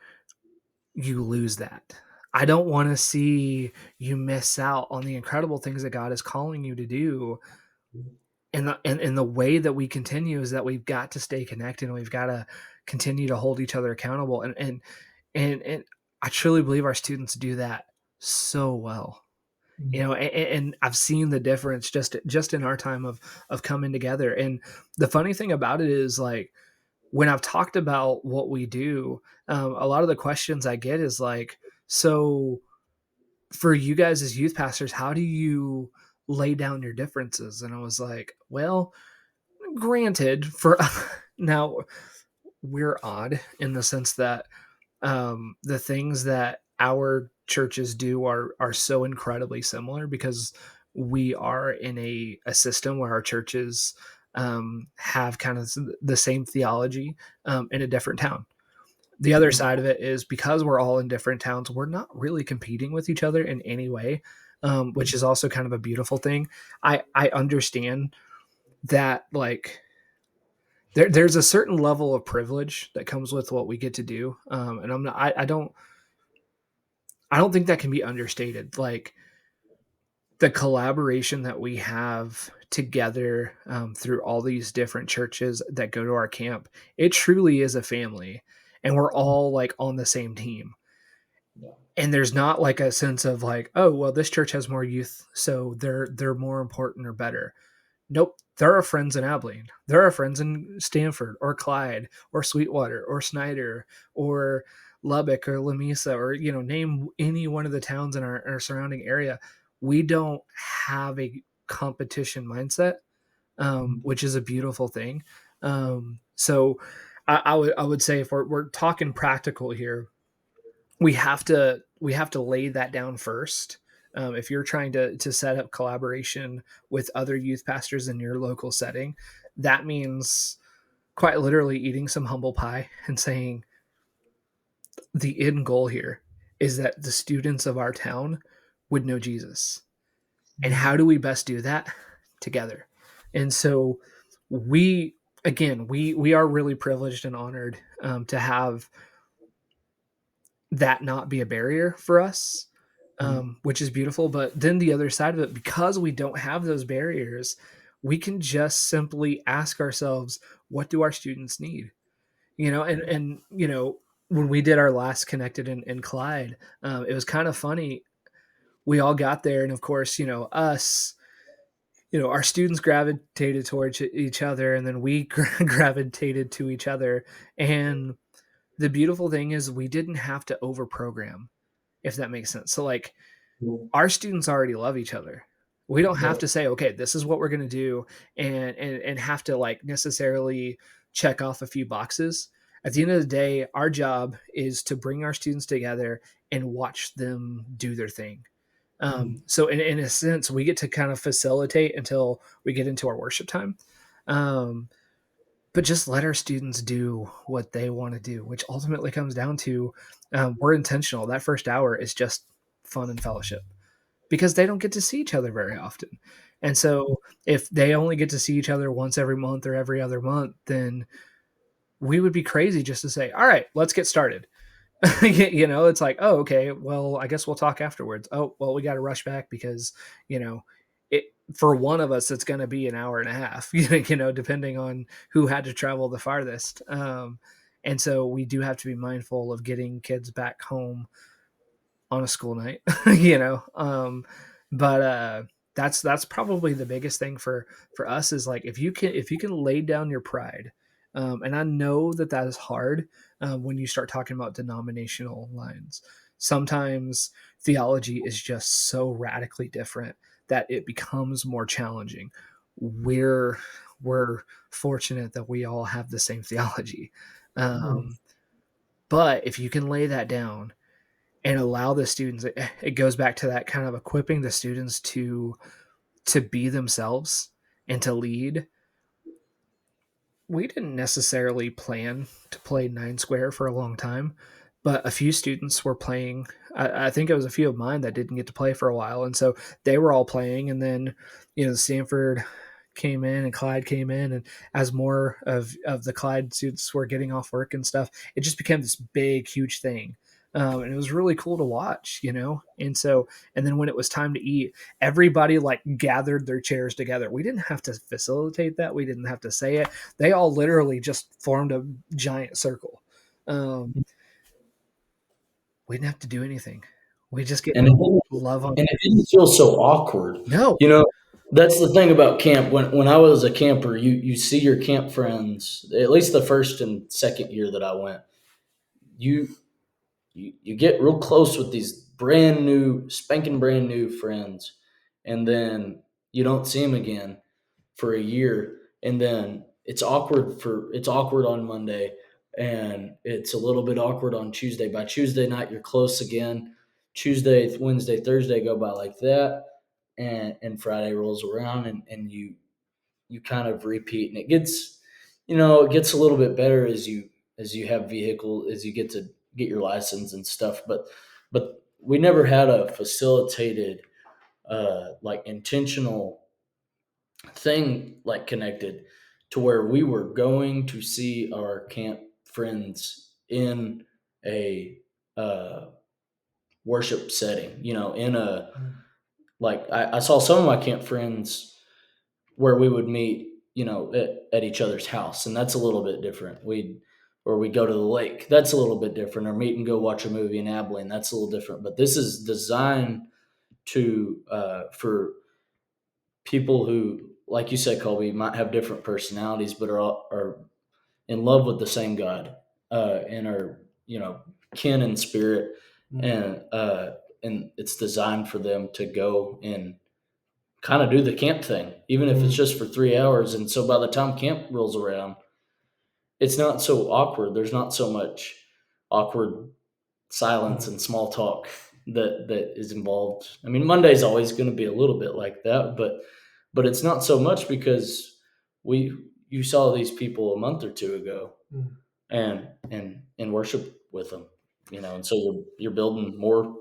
you lose that. I don't want to see you miss out on the incredible things that God is calling you to do. And the way that we continue is that we've got to stay connected, and we've got to continue to hold each other accountable. And I truly believe our students do that so well. And I've seen the difference just in our time of coming together. And the funny thing about it is, like, when I've talked about what we do, a lot of the questions I get is like, so for you guys as youth pastors, how do you lay down your differences? And I was like, well, granted, for now, we're odd in the sense that the things that our churches do are so incredibly similar, because we are in a system where our churches have kind of the same theology in a different town. The other side of it is, because we're all in different towns, we're not really competing with each other in any way, which is also kind of a beautiful thing. I understand that, like, there's a certain level of privilege that comes with what we get to do, and I don't think that can be understated. Like, the collaboration that we have together through all these different churches that go to our camp, it truly is a family, and we're all like on the same team. And there's not like a sense of like, oh, well, this church has more youth, so they're more important or better. Nope. There are friends in Abilene. There are friends in Stanford or Clyde or Sweetwater or Snyder or Lubbock or Lamesa, or, name any one of the towns in our surrounding area. We don't have competition mindset, which is a beautiful thing. So I would say if we're talking practical here, we have to lay that down first. If you're trying to set up collaboration with other youth pastors in your local setting, that means quite literally eating some humble pie and saying the end goal here is that the students of our town would know Jesus. And how do we best do that? Together. And so we are really privileged and honored to have that not be a barrier for us, which is beautiful. But then the other side of it, because we don't have those barriers, we can just simply ask ourselves, what do our students need? And when we did our last Connected in Clyde, it was kind of funny. We all got there, and of course, us, our students gravitated towards each other, and then we gravitated to each other. And the beautiful thing is we didn't have to over program, if that makes sense. So like our students already love each other. We don't have to say, okay, this is what we're going to do and have to like necessarily check off a few boxes. At the end of the day, our job is to bring our students together and watch them do their thing. So in a sense, we get to kind of facilitate until we get into our worship time. But just let our students do what they want to do, which ultimately comes down to we're intentional. That first hour is just fun and fellowship because they don't get to see each other very often. And so if they only get to see each other once every month or every other month, then we would be crazy just to say, all right, let's get started. It's like, oh, okay, well, I guess we'll talk afterwards. Oh, well, we got to rush back because, it, for one of us, it's going to be an hour and a half, depending on who had to travel the farthest. And so we do have to be mindful of getting kids back home on a school night, but that's probably the biggest thing for us is like, if you can lay down your pride. And I know that is hard when you start talking about denominational lines. Sometimes theology is just so radically different that it becomes more challenging. We're fortunate that we all have the same theology. But if you can lay that down and allow the students, it goes back to that kind of equipping the students to be themselves and to lead. We didn't necessarily plan to play 9 square for a long time, but a few students were playing. I think it was a few of mine that didn't get to play for a while. And so they were all playing. And then, Stanford came in and Clyde came in. And as more of the Clyde students were getting off work and stuff, it just became this big, huge thing. And it was really cool to watch, and then when it was time to eat, everybody like gathered their chairs together. We didn't have to facilitate that. We didn't have to say it. They all literally just formed a giant circle. We didn't have to do anything. We just get love on. And it didn't feel so awkward. No. That's the thing about camp. When I was a camper, you see your camp friends, at least the first and second year that I went, you get real close with these spanking brand new friends, and then you don't see them again for a year, and then it's awkward on Monday, and it's a little bit awkward on Tuesday. By Tuesday night, you're close again. Tuesday, Wednesday, Thursday go by like that, and Friday rolls around, and you kind of repeat, and it gets a little bit better as you have vehicle, as you get to get your license and stuff. But we never had a facilitated like intentional thing like Connected to where we were going to see our camp friends in a worship setting, in a, like I saw some of my camp friends where we would meet, at each other's house, and that's a little bit different. We go to the lake, that's a little bit different, or meet and go watch a movie in Abilene, that's a little different. But this is designed to for people who, like you said, Colby, might have different personalities, but are in love with the same God, and are kin in spirit, and it's designed for them to go and kind of do the camp thing, even if it's just for 3 hours. And so by the time camp rolls around, it's not so awkward. There's not so much awkward silence and small talk that is involved. I mean, Monday's always going to be a little bit like that, but it's not so much because we you saw these people a month or two ago and worship with them, and so you're building more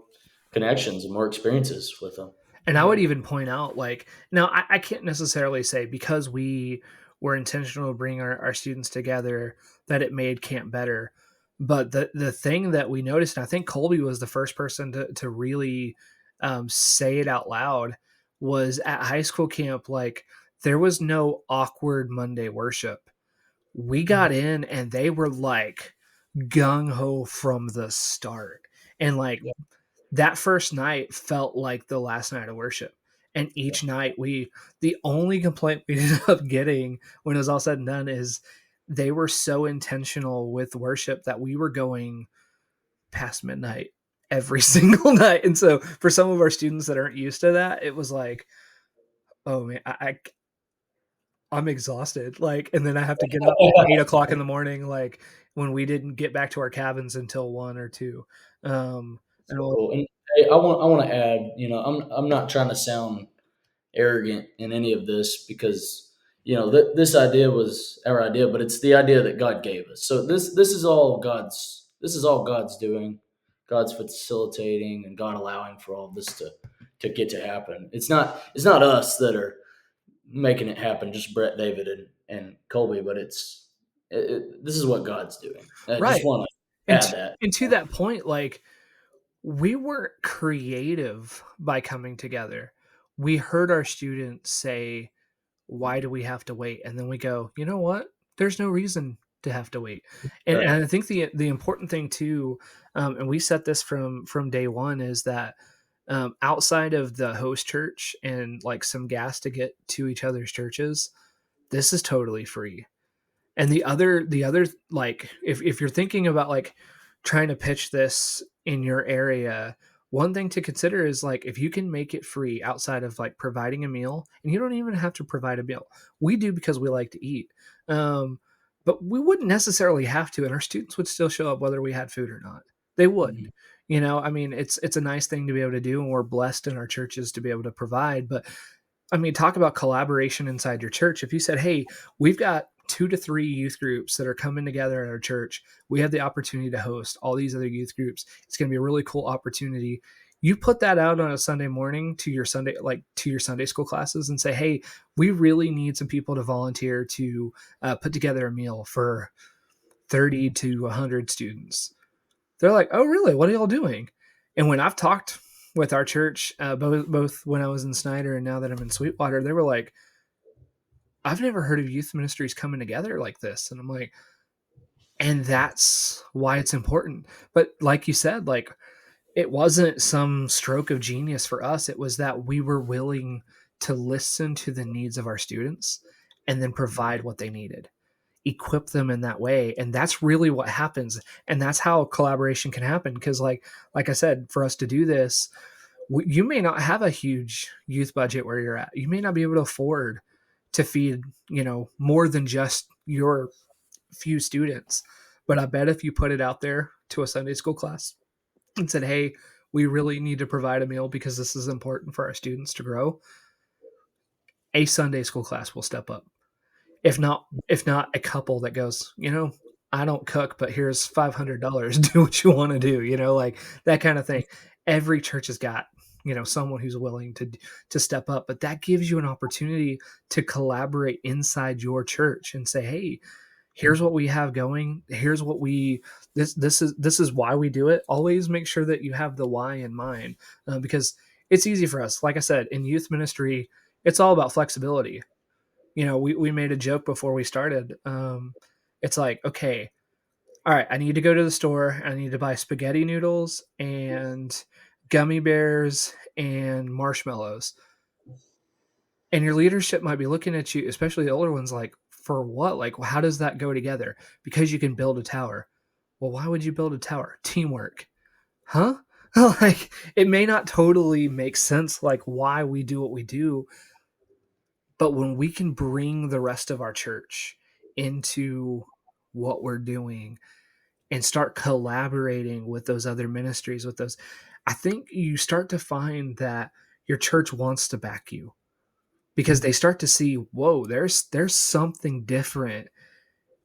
connections and more experiences with them. And I would even point out, like, now I can't necessarily say because we were intentional to bring our students together that it made camp better. But the thing that we noticed, and I think Colby was the first person to really say it out loud, was at high school camp, like, there was no awkward Monday worship. We got in and they were like gung ho from the start. And like, that first night felt like the last night of worship. And each night the only complaint we ended up getting when it was all said and done is they were so intentional with worship that we were going past midnight every single night. And so for some of our students that aren't used to that, it was like, oh man, I'm exhausted. Like, and then I have to get up at 8 o'clock in the morning, like when we didn't get back to our cabins until 1 or 2. And Cool. And hey, I want to add, I'm not trying to sound arrogant in any of this because this idea was our idea, but it's the idea that God gave us. So this is all God's doing, God's facilitating, and God allowing for all of this to get to happen. It's not us that are making it happen, just Brett, David, and Colby, but this is what God's doing. I right. just want to And add that. and to that point, like, we weren't creative by coming together. We heard our students say, why do we have to wait? And then we go, you know what? There's no reason to have to wait. And, Right. and I think the important thing too, and we set this from day one, is that outside of the host church and like some gas to get to each other's churches, this is totally free. And the other like, if you're thinking about like trying to pitch this in your area, one thing to consider is like if you can make it free outside of like providing a meal, and you don't even have to provide a meal. We do because we like to eat. But we wouldn't necessarily have to, and our students would still show up whether we had food or not. They would. Mhm. I mean, it's a nice thing to be able to do, and we're blessed in our churches to be able to provide. But I mean, talk about collaboration inside your church. If you said, hey, we've got 2 to 3 youth groups that are coming together at our church, we have the opportunity to host all these other youth groups. It's going to be a really cool opportunity. You put that out on a Sunday morning to your Sunday school classes and say, hey, we really need some people to volunteer to put together a meal for 30 to 100 students. They're like, oh, really? What are y'all doing? And when I've talked with our church, both when I was in Snyder and now that I'm in Sweetwater, they were like, I've never heard of youth ministries coming together like this. And I'm like, and that's why it's important. But like you said, like, it wasn't some stroke of genius for us. It was that we were willing to listen to the needs of our students and then provide what they needed, equip them in that way. And that's really what happens. And that's how collaboration can happen. Because like I said, for us to do this, you may not have a huge youth budget where you're at. You may not be able to afford to feed, more than just your few students. But I bet if you put it out there to a Sunday school class and said, hey, we really need to provide a meal because this is important for our students to grow, a Sunday school class will step up. If not a couple that goes, I don't cook, but here's $500. Do what you want to do, like that kind of thing. Every church has got, someone who's willing to step up, but that gives you an opportunity to collaborate inside your church and say, hey, here's what we have going. Here's what this is why we do it. Always make sure that you have the why in mind, because it's easy for us. Like I said, in youth ministry, it's all about flexibility. We made a joke before we started. It's like, okay, all right, I need to go to the store. I need to buy spaghetti noodles and gummy bears and marshmallows. And your leadership might be looking at you, especially the older ones, like, for what? Like, how does that go together? Because you can build a tower. Well, why would you build a tower? Teamwork. Huh? Like, it may not totally make sense, like, why we do what we do, but when we can bring the rest of our church into what we're doing and start collaborating with those other ministries, with those, I think you start to find that your church wants to back you because they start to see, whoa, there's something different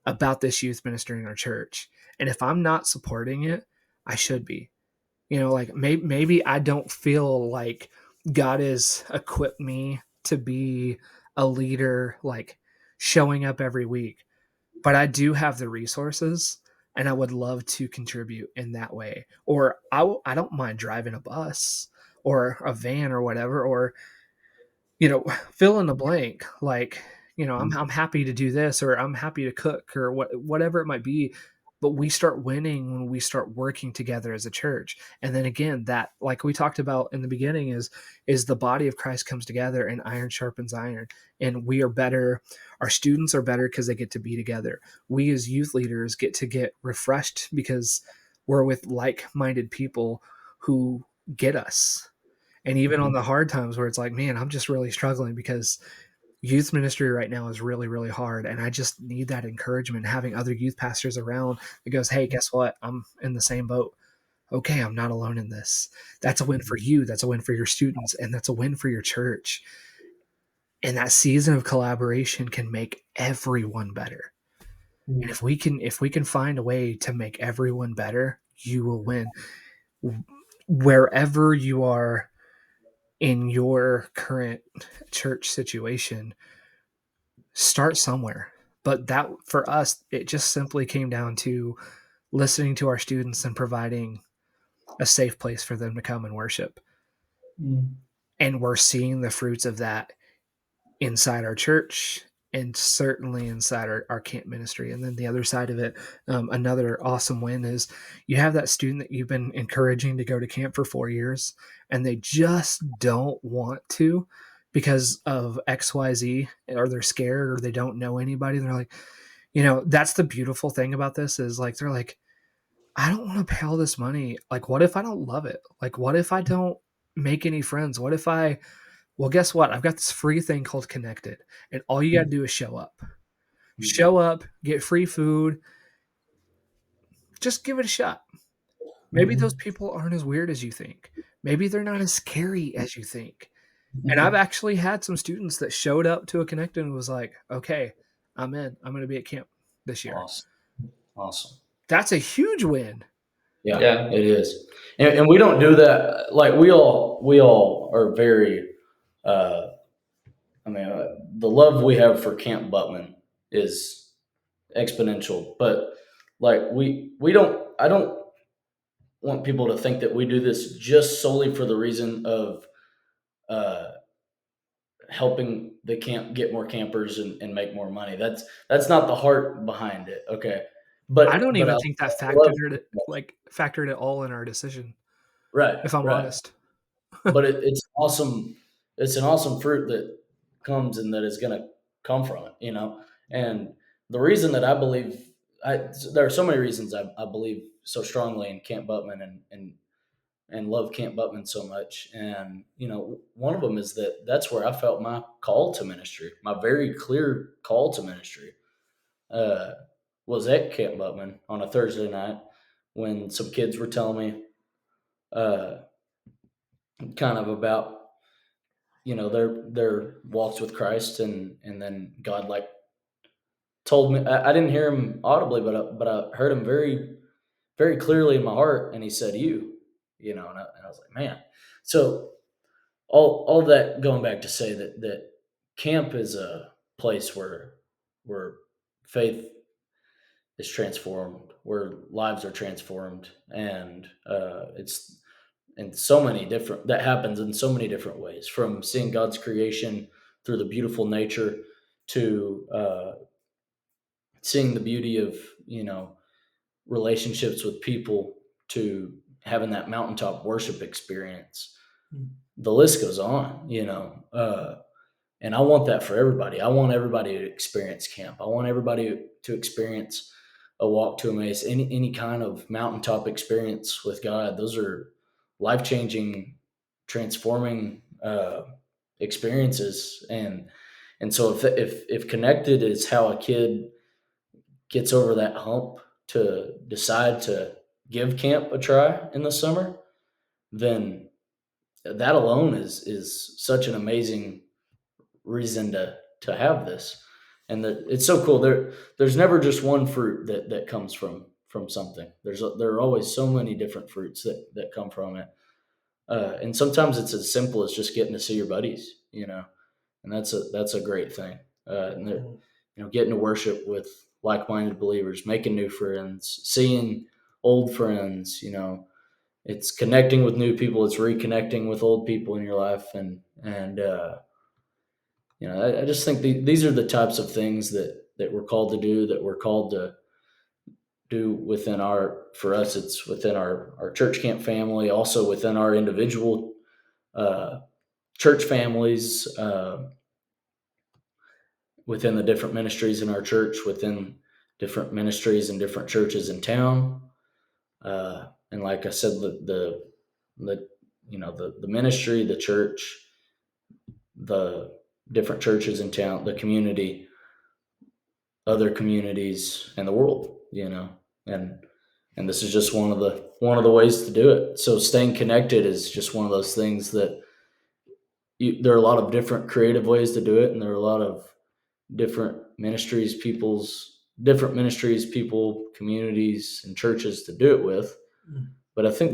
about this youth ministry in our church. And if I'm not supporting it, I should be. Like maybe I don't feel like God has equipped me to be a leader, like showing up every week, but I do have the resources and I would love to contribute in that way. Or I don't mind driving a bus or a van or whatever, or fill in the blank. Like, I'm happy to do this, or I'm happy to cook, or whatever it might be. But we start winning when we start working together as a church. And then again, that, like we talked about in the beginning, is the body of Christ comes together and iron sharpens iron. And we are better. Our students are better because they get to be together. We as youth leaders get refreshed because we're with like-minded people who get us. And even on the hard times where it's like, man, I'm just really struggling because youth ministry right now is really, really hard. And I just need that encouragement, having other youth pastors around that goes, hey, guess what? I'm in the same boat. Okay, I'm not alone in this. That's a win for you. That's a win for your students. And that's a win for your church. And that season of collaboration can make everyone better. And if we can find a way to make everyone better, you will win. Wherever you are in your current church situation, start somewhere. But that, for us, it just simply came down to listening to our students and providing a safe place for them to come and worship. And we're seeing the fruits of that inside our church and certainly inside our camp ministry. And then the other side of it, another awesome win is you have that student that you've been encouraging to go to camp for 4 years, and they just don't want to because of XYZ, or they're scared, or they don't know anybody. They're like, that's the beautiful thing about this is, like, they're like, I don't want to pay all this money. Like, what if I don't love it? Like, what if I don't make any friends? What if well, guess what? I've got this free thing called Connected, and all you got to do is show up. Show up, get free food. Just give it a shot. Maybe those people aren't as weird as you think. Maybe they're not as scary as you think. And I've actually had some students that showed up to a Connected and was like, okay, I'm in. I'm going to be at camp this year. Awesome. That's a huge win. Yeah, it is. And we don't do that. Like, we all are very, the love we have for Camp Buttman is exponential, but like I don't want people to think that we do this just solely for the reason of helping the camp get more campers and make more money. That's not the heart behind it. Okay. But I don't even think that factored it all in our decision. Right. If I'm honest. But it's awesome. It's an awesome fruit that comes and that is going to come from it, And the reason that I believe, there are so many reasons I believe so strongly in Camp Buttman and love Camp Buttman so much. And, one of them is that's where I felt my call to ministry, my very clear call to ministry, was at Camp Buttman on a Thursday night when some kids were telling me, kind of about, their walks with Christ. And then God, like, told me, I didn't hear him audibly, but I heard him very, very clearly in my heart. And he said, and I was like, man. So all that going back to say that camp is a place where faith is transformed, where lives are transformed. And it's in so many different, that happens in so many different ways, from seeing God's creation through the beautiful nature to seeing the beauty of, relationships with people, to having that mountaintop worship experience. The list goes on, and I want that for everybody. I want everybody to experience camp. I want everybody to experience a walk to Emmaus, any kind of mountaintop experience with God. Those are life-changing, transforming experiences. And so if connected is how a kid gets over that hump to decide to give camp a try in the summer, then that alone is such an amazing reason to have this. And that it's so cool. There's never just one fruit that comes from something. There are always so many different fruits that come from it. And sometimes it's as simple as just getting to see your buddies, and that's a great thing. And getting to worship with like-minded believers, making new friends, seeing old friends, it's connecting with new people. It's reconnecting with old people in your life. I just think these are the types of things that we're called to do, that we're called to do for us, it's within our church camp family, also within our individual church families, within the different ministries in our church, within different ministries and different churches in town. And like I said, the ministry, the church, the different churches in town, the community, other communities, and the world, and this is just one of the ways to do it. So staying connected is just one of those things that there are a lot of different creative ways to do it, and there are a lot of different ministries, people, communities, and churches to do it with. But I think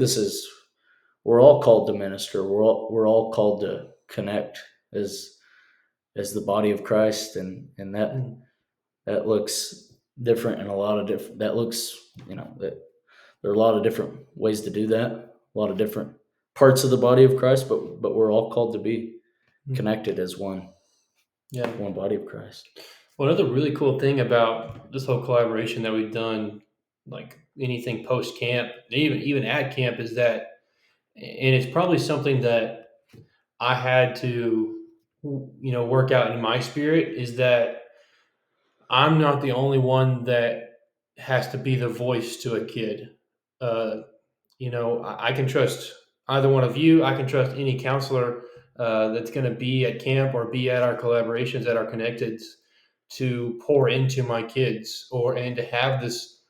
we're all called to minister. We're all called to connect as the body of Christ, and that looks different in a lot of different. That looks, that there are a lot of different ways to do that. A lot of different parts of the body of Christ, but we're all called to be connected as one. Yeah, one body of Christ. Well, another really cool thing about this whole collaboration that we've done, like anything post camp, even at camp, is that, and it's probably something that I had to, work out in my spirit, is that I'm not the only one that has to be the voice to a kid. I can trust either one of you. I can trust any counselor that's going to be at camp or be at our collaborations, at our connecteds, to pour into my kids, and to have this.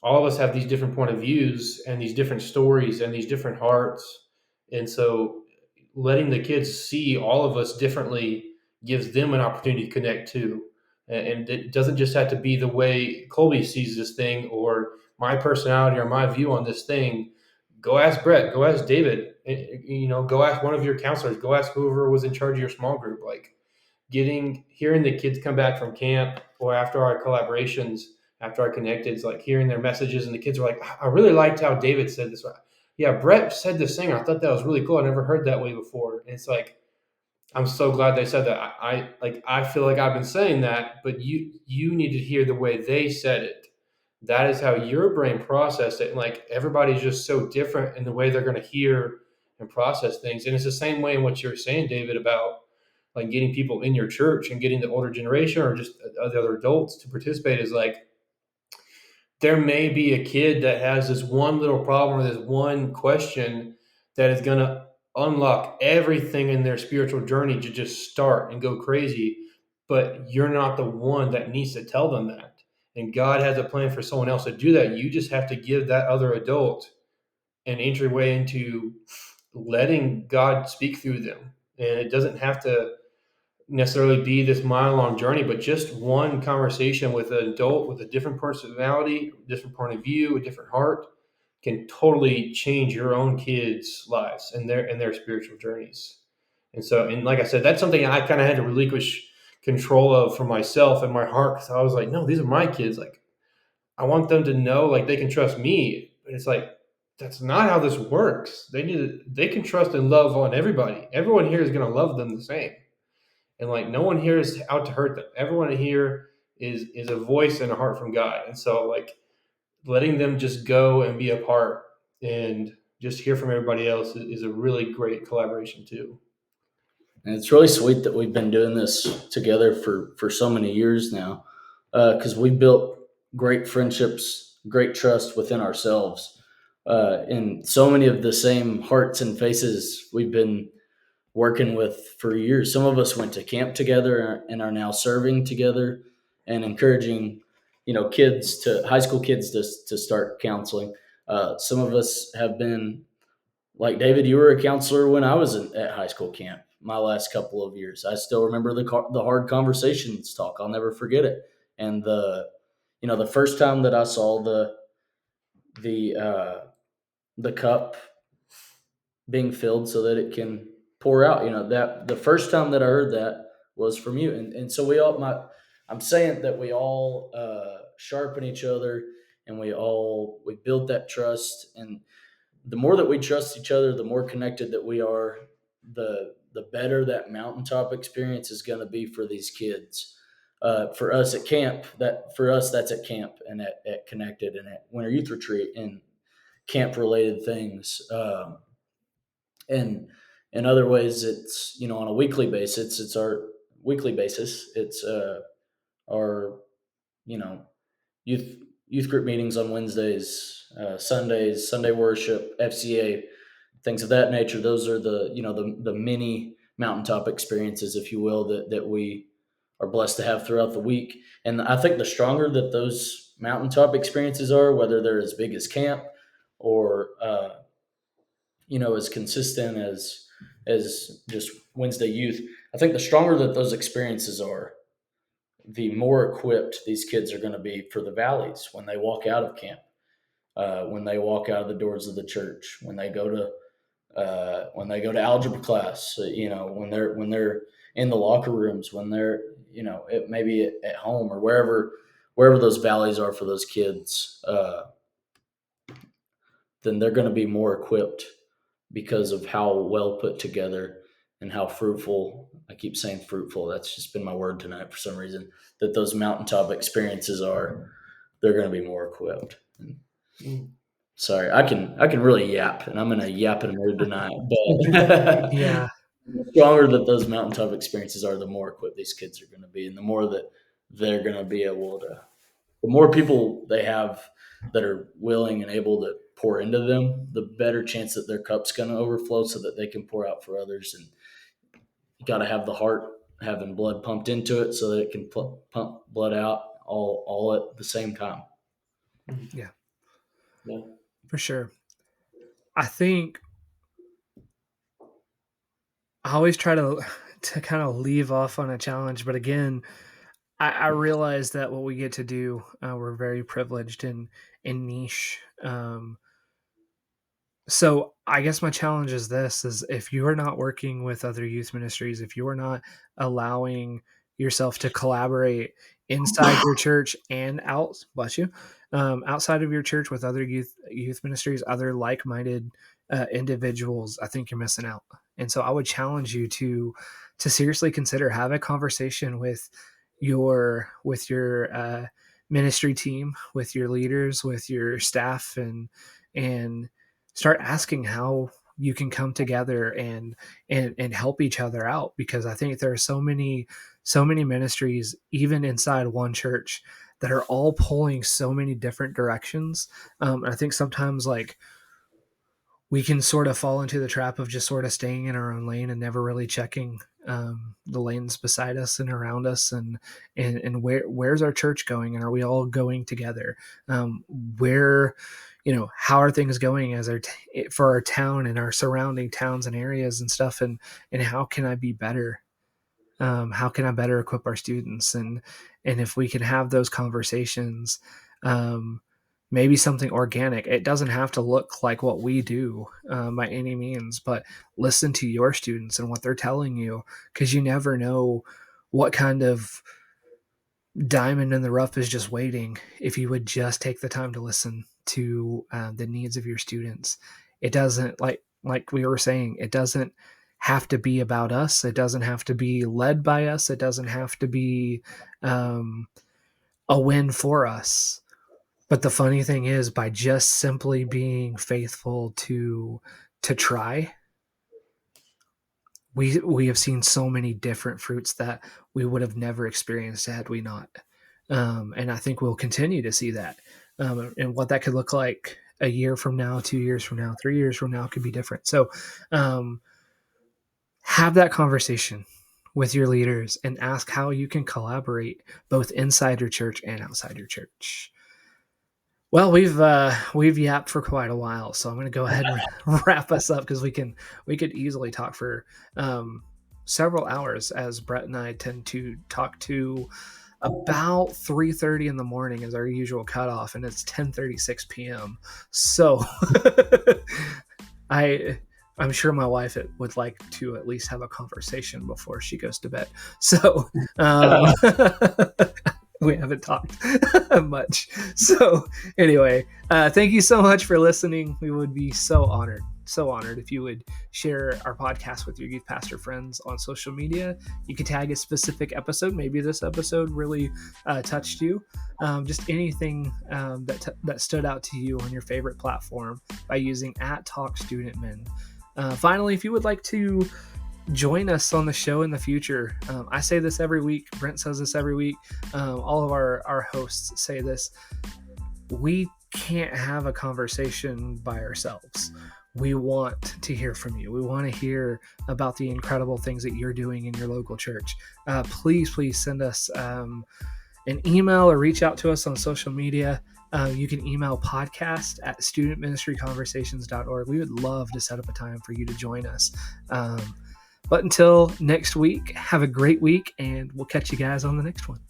All of us have these different point of views and these different stories and these different hearts, and so letting the kids see all of us differently gives them an opportunity to connect too. And it doesn't just have to be the way Colby sees this thing or my personality or my view on this thing. Go ask Brett, go ask David, go ask one of your counselors, go ask whoever was in charge of your small group. Like hearing the kids come back from camp or after our collaborations, after our connecteds, like hearing their messages, and the kids are like, I really liked how David said this. Yeah, Brett said this thing. I thought that was really cool. I never heard that way before. And it's like, I'm so glad they said that. I feel like I've been saying that, but you need to hear the way they said it. That is how your brain processed it. And like everybody's just so different in the way they're going to hear and process things. And it's the same way in what you're saying, David, about like getting people in your church and getting the older generation or just the other adults to participate. Is like, there may be a kid that has this one little problem or this one question that is going to unlock everything in their spiritual journey to just start and go crazy. But you're not the one that needs to tell them that. And God has a plan for someone else to do that. You just have to give that other adult an entryway into letting God speak through them. And it doesn't have to necessarily be this mile-long journey, but just one conversation with an adult with a different personality, different point of view, a different heart, can totally change your own kids' lives and their spiritual journeys. And so, and like I said, that's something I kind of had to relinquish control of for myself and my heart, because I was like, no, these are my kids. Like, I want them to know, like, they can trust me. But it's like, that's not how this works. They can trust and love on everybody. Everyone here is going to love them the same. And like, no one here is out to hurt them. Everyone here is a voice and a heart from God. And so like letting them just go and be a part and just hear from everybody else is a really great collaboration too. And it's really sweet that we've been doing this together for so many years now, because we built great friendships, great trust within ourselves and so many of the same hearts and faces we've been working with for years. Some of us went to camp together and are now serving together and encouraging, kids to high school kids to start counseling. Some of us have been like David. You were a counselor when I was at high school camp. My last couple of years, I still remember the hard conversations talk. I'll never forget it. And the first time that I saw the cup being filled so that it can pour out. That the first time that I heard that was from you. And so I'm saying that we all sharpen each other, and we build that trust. And the more that we trust each other, the more connected that we are, the better that mountaintop experience is going to be for these kids. For us at camp, that's at camp and at Connected and at Winter Youth Retreat and camp related things. And in other ways, it's, on a weekly basis, it's our weekly basis. It's our, you know, youth group meetings on Wednesdays, Sundays, Sunday worship, FCA, things of that nature. Those are the mini mountaintop experiences, if you will, that we are blessed to have throughout the week. And I think the stronger that those mountaintop experiences are, whether they're as big as camp or as consistent as just Wednesday youth, I think the stronger that those experiences are, the more equipped these kids are going to be for the valleys when they walk out of camp, when they walk out of the doors of the church, when they go to algebra class, when they're in the locker rooms, when they're maybe at home or wherever those valleys are for those kids, then they're going to be more equipped because of how well put together and how fruitful. I keep saying fruitful. That's just been my word tonight for some reason. That those mountaintop experiences are. They're going to be more equipped. Sorry, I can really yap, and I'm in a yapping mood tonight. But Yeah. the stronger that those mountaintop experiences are, the more equipped these kids are going to be, and the more that they're going to be able to. The more people they have that are willing and able to pour into them, the better chance that their cup's going to overflow so that they can pour out for others. And you got to have the heart having blood pumped into it so that it can pump blood out all at the same time. Yeah. Yeah. For sure. I think I always try to kind of leave off on a challenge, but again, I realize that what we get to do, we're very privileged and niche. So I guess my challenge is this: is if you are not working with other youth ministries, if you are not allowing yourself to collaborate inside your church and outside of your church with other youth ministries, other like-minded individuals, I think you're missing out. And so I would challenge you to seriously consider, have a conversation with your ministry team, with your leaders, with your staff, and start asking how you can come together and help each other out, because I think there are so many ministries even inside one church that are all pulling so many different directions. I think sometimes like we can sort of fall into the trap of just sort of staying in our own lane and never really checking the lanes beside us and around us, and where's our church going, and are we all going together? Where, how are things going for our town and our surrounding towns and areas and stuff, and how can I be better? How can I better equip our students? And if we can have those conversations, maybe something organic. It doesn't have to look like what we do by any means, but listen to your students and what they're telling you, because you never know what kind of diamond in the rough is just waiting if you would just take the time to listen to the needs of your students. It doesn't, like we were saying, it doesn't have to be about us. It doesn't have to be led by us. It doesn't have to be a win for us. But the funny thing is, by just simply being faithful to try, we have seen so many different fruits that we would have never experienced had we not. And I think we'll continue to see that. And what that could look like a year from now, 2 years from now, 3 years from now could be different. So have that conversation with your leaders and ask how you can collaborate both inside your church and outside your church. Well, we've yapped for quite a while, so I'm going to go ahead and wrap us up, because we could easily talk for several hours, as Brett and I tend to talk to about 3:30 in the morning is our usual cutoff, and it's 10:36 p.m. So I'm sure my wife would like to at least have a conversation before she goes to bed. So we haven't talked much. So anyway, thank you so much for listening. We would be so honored if you would share our podcast with your youth pastor friends on social media. You could tag a specific episode. Maybe this episode really touched you. Just anything that stood out to you on your favorite platform by using @TalkStudentMen. Finally, if you would like to join us on the show in the future, I say this every week. Brent says this every week. All of our hosts say this. We can't have a conversation by ourselves. We want to hear from you. We want to hear about the incredible things that you're doing in your local church. Please send us an email or reach out to us on social media. You can email podcast@studentministryconversations.org. We would love to set up a time for you to join us. But until next week, have a great week, and we'll catch you guys on the next one.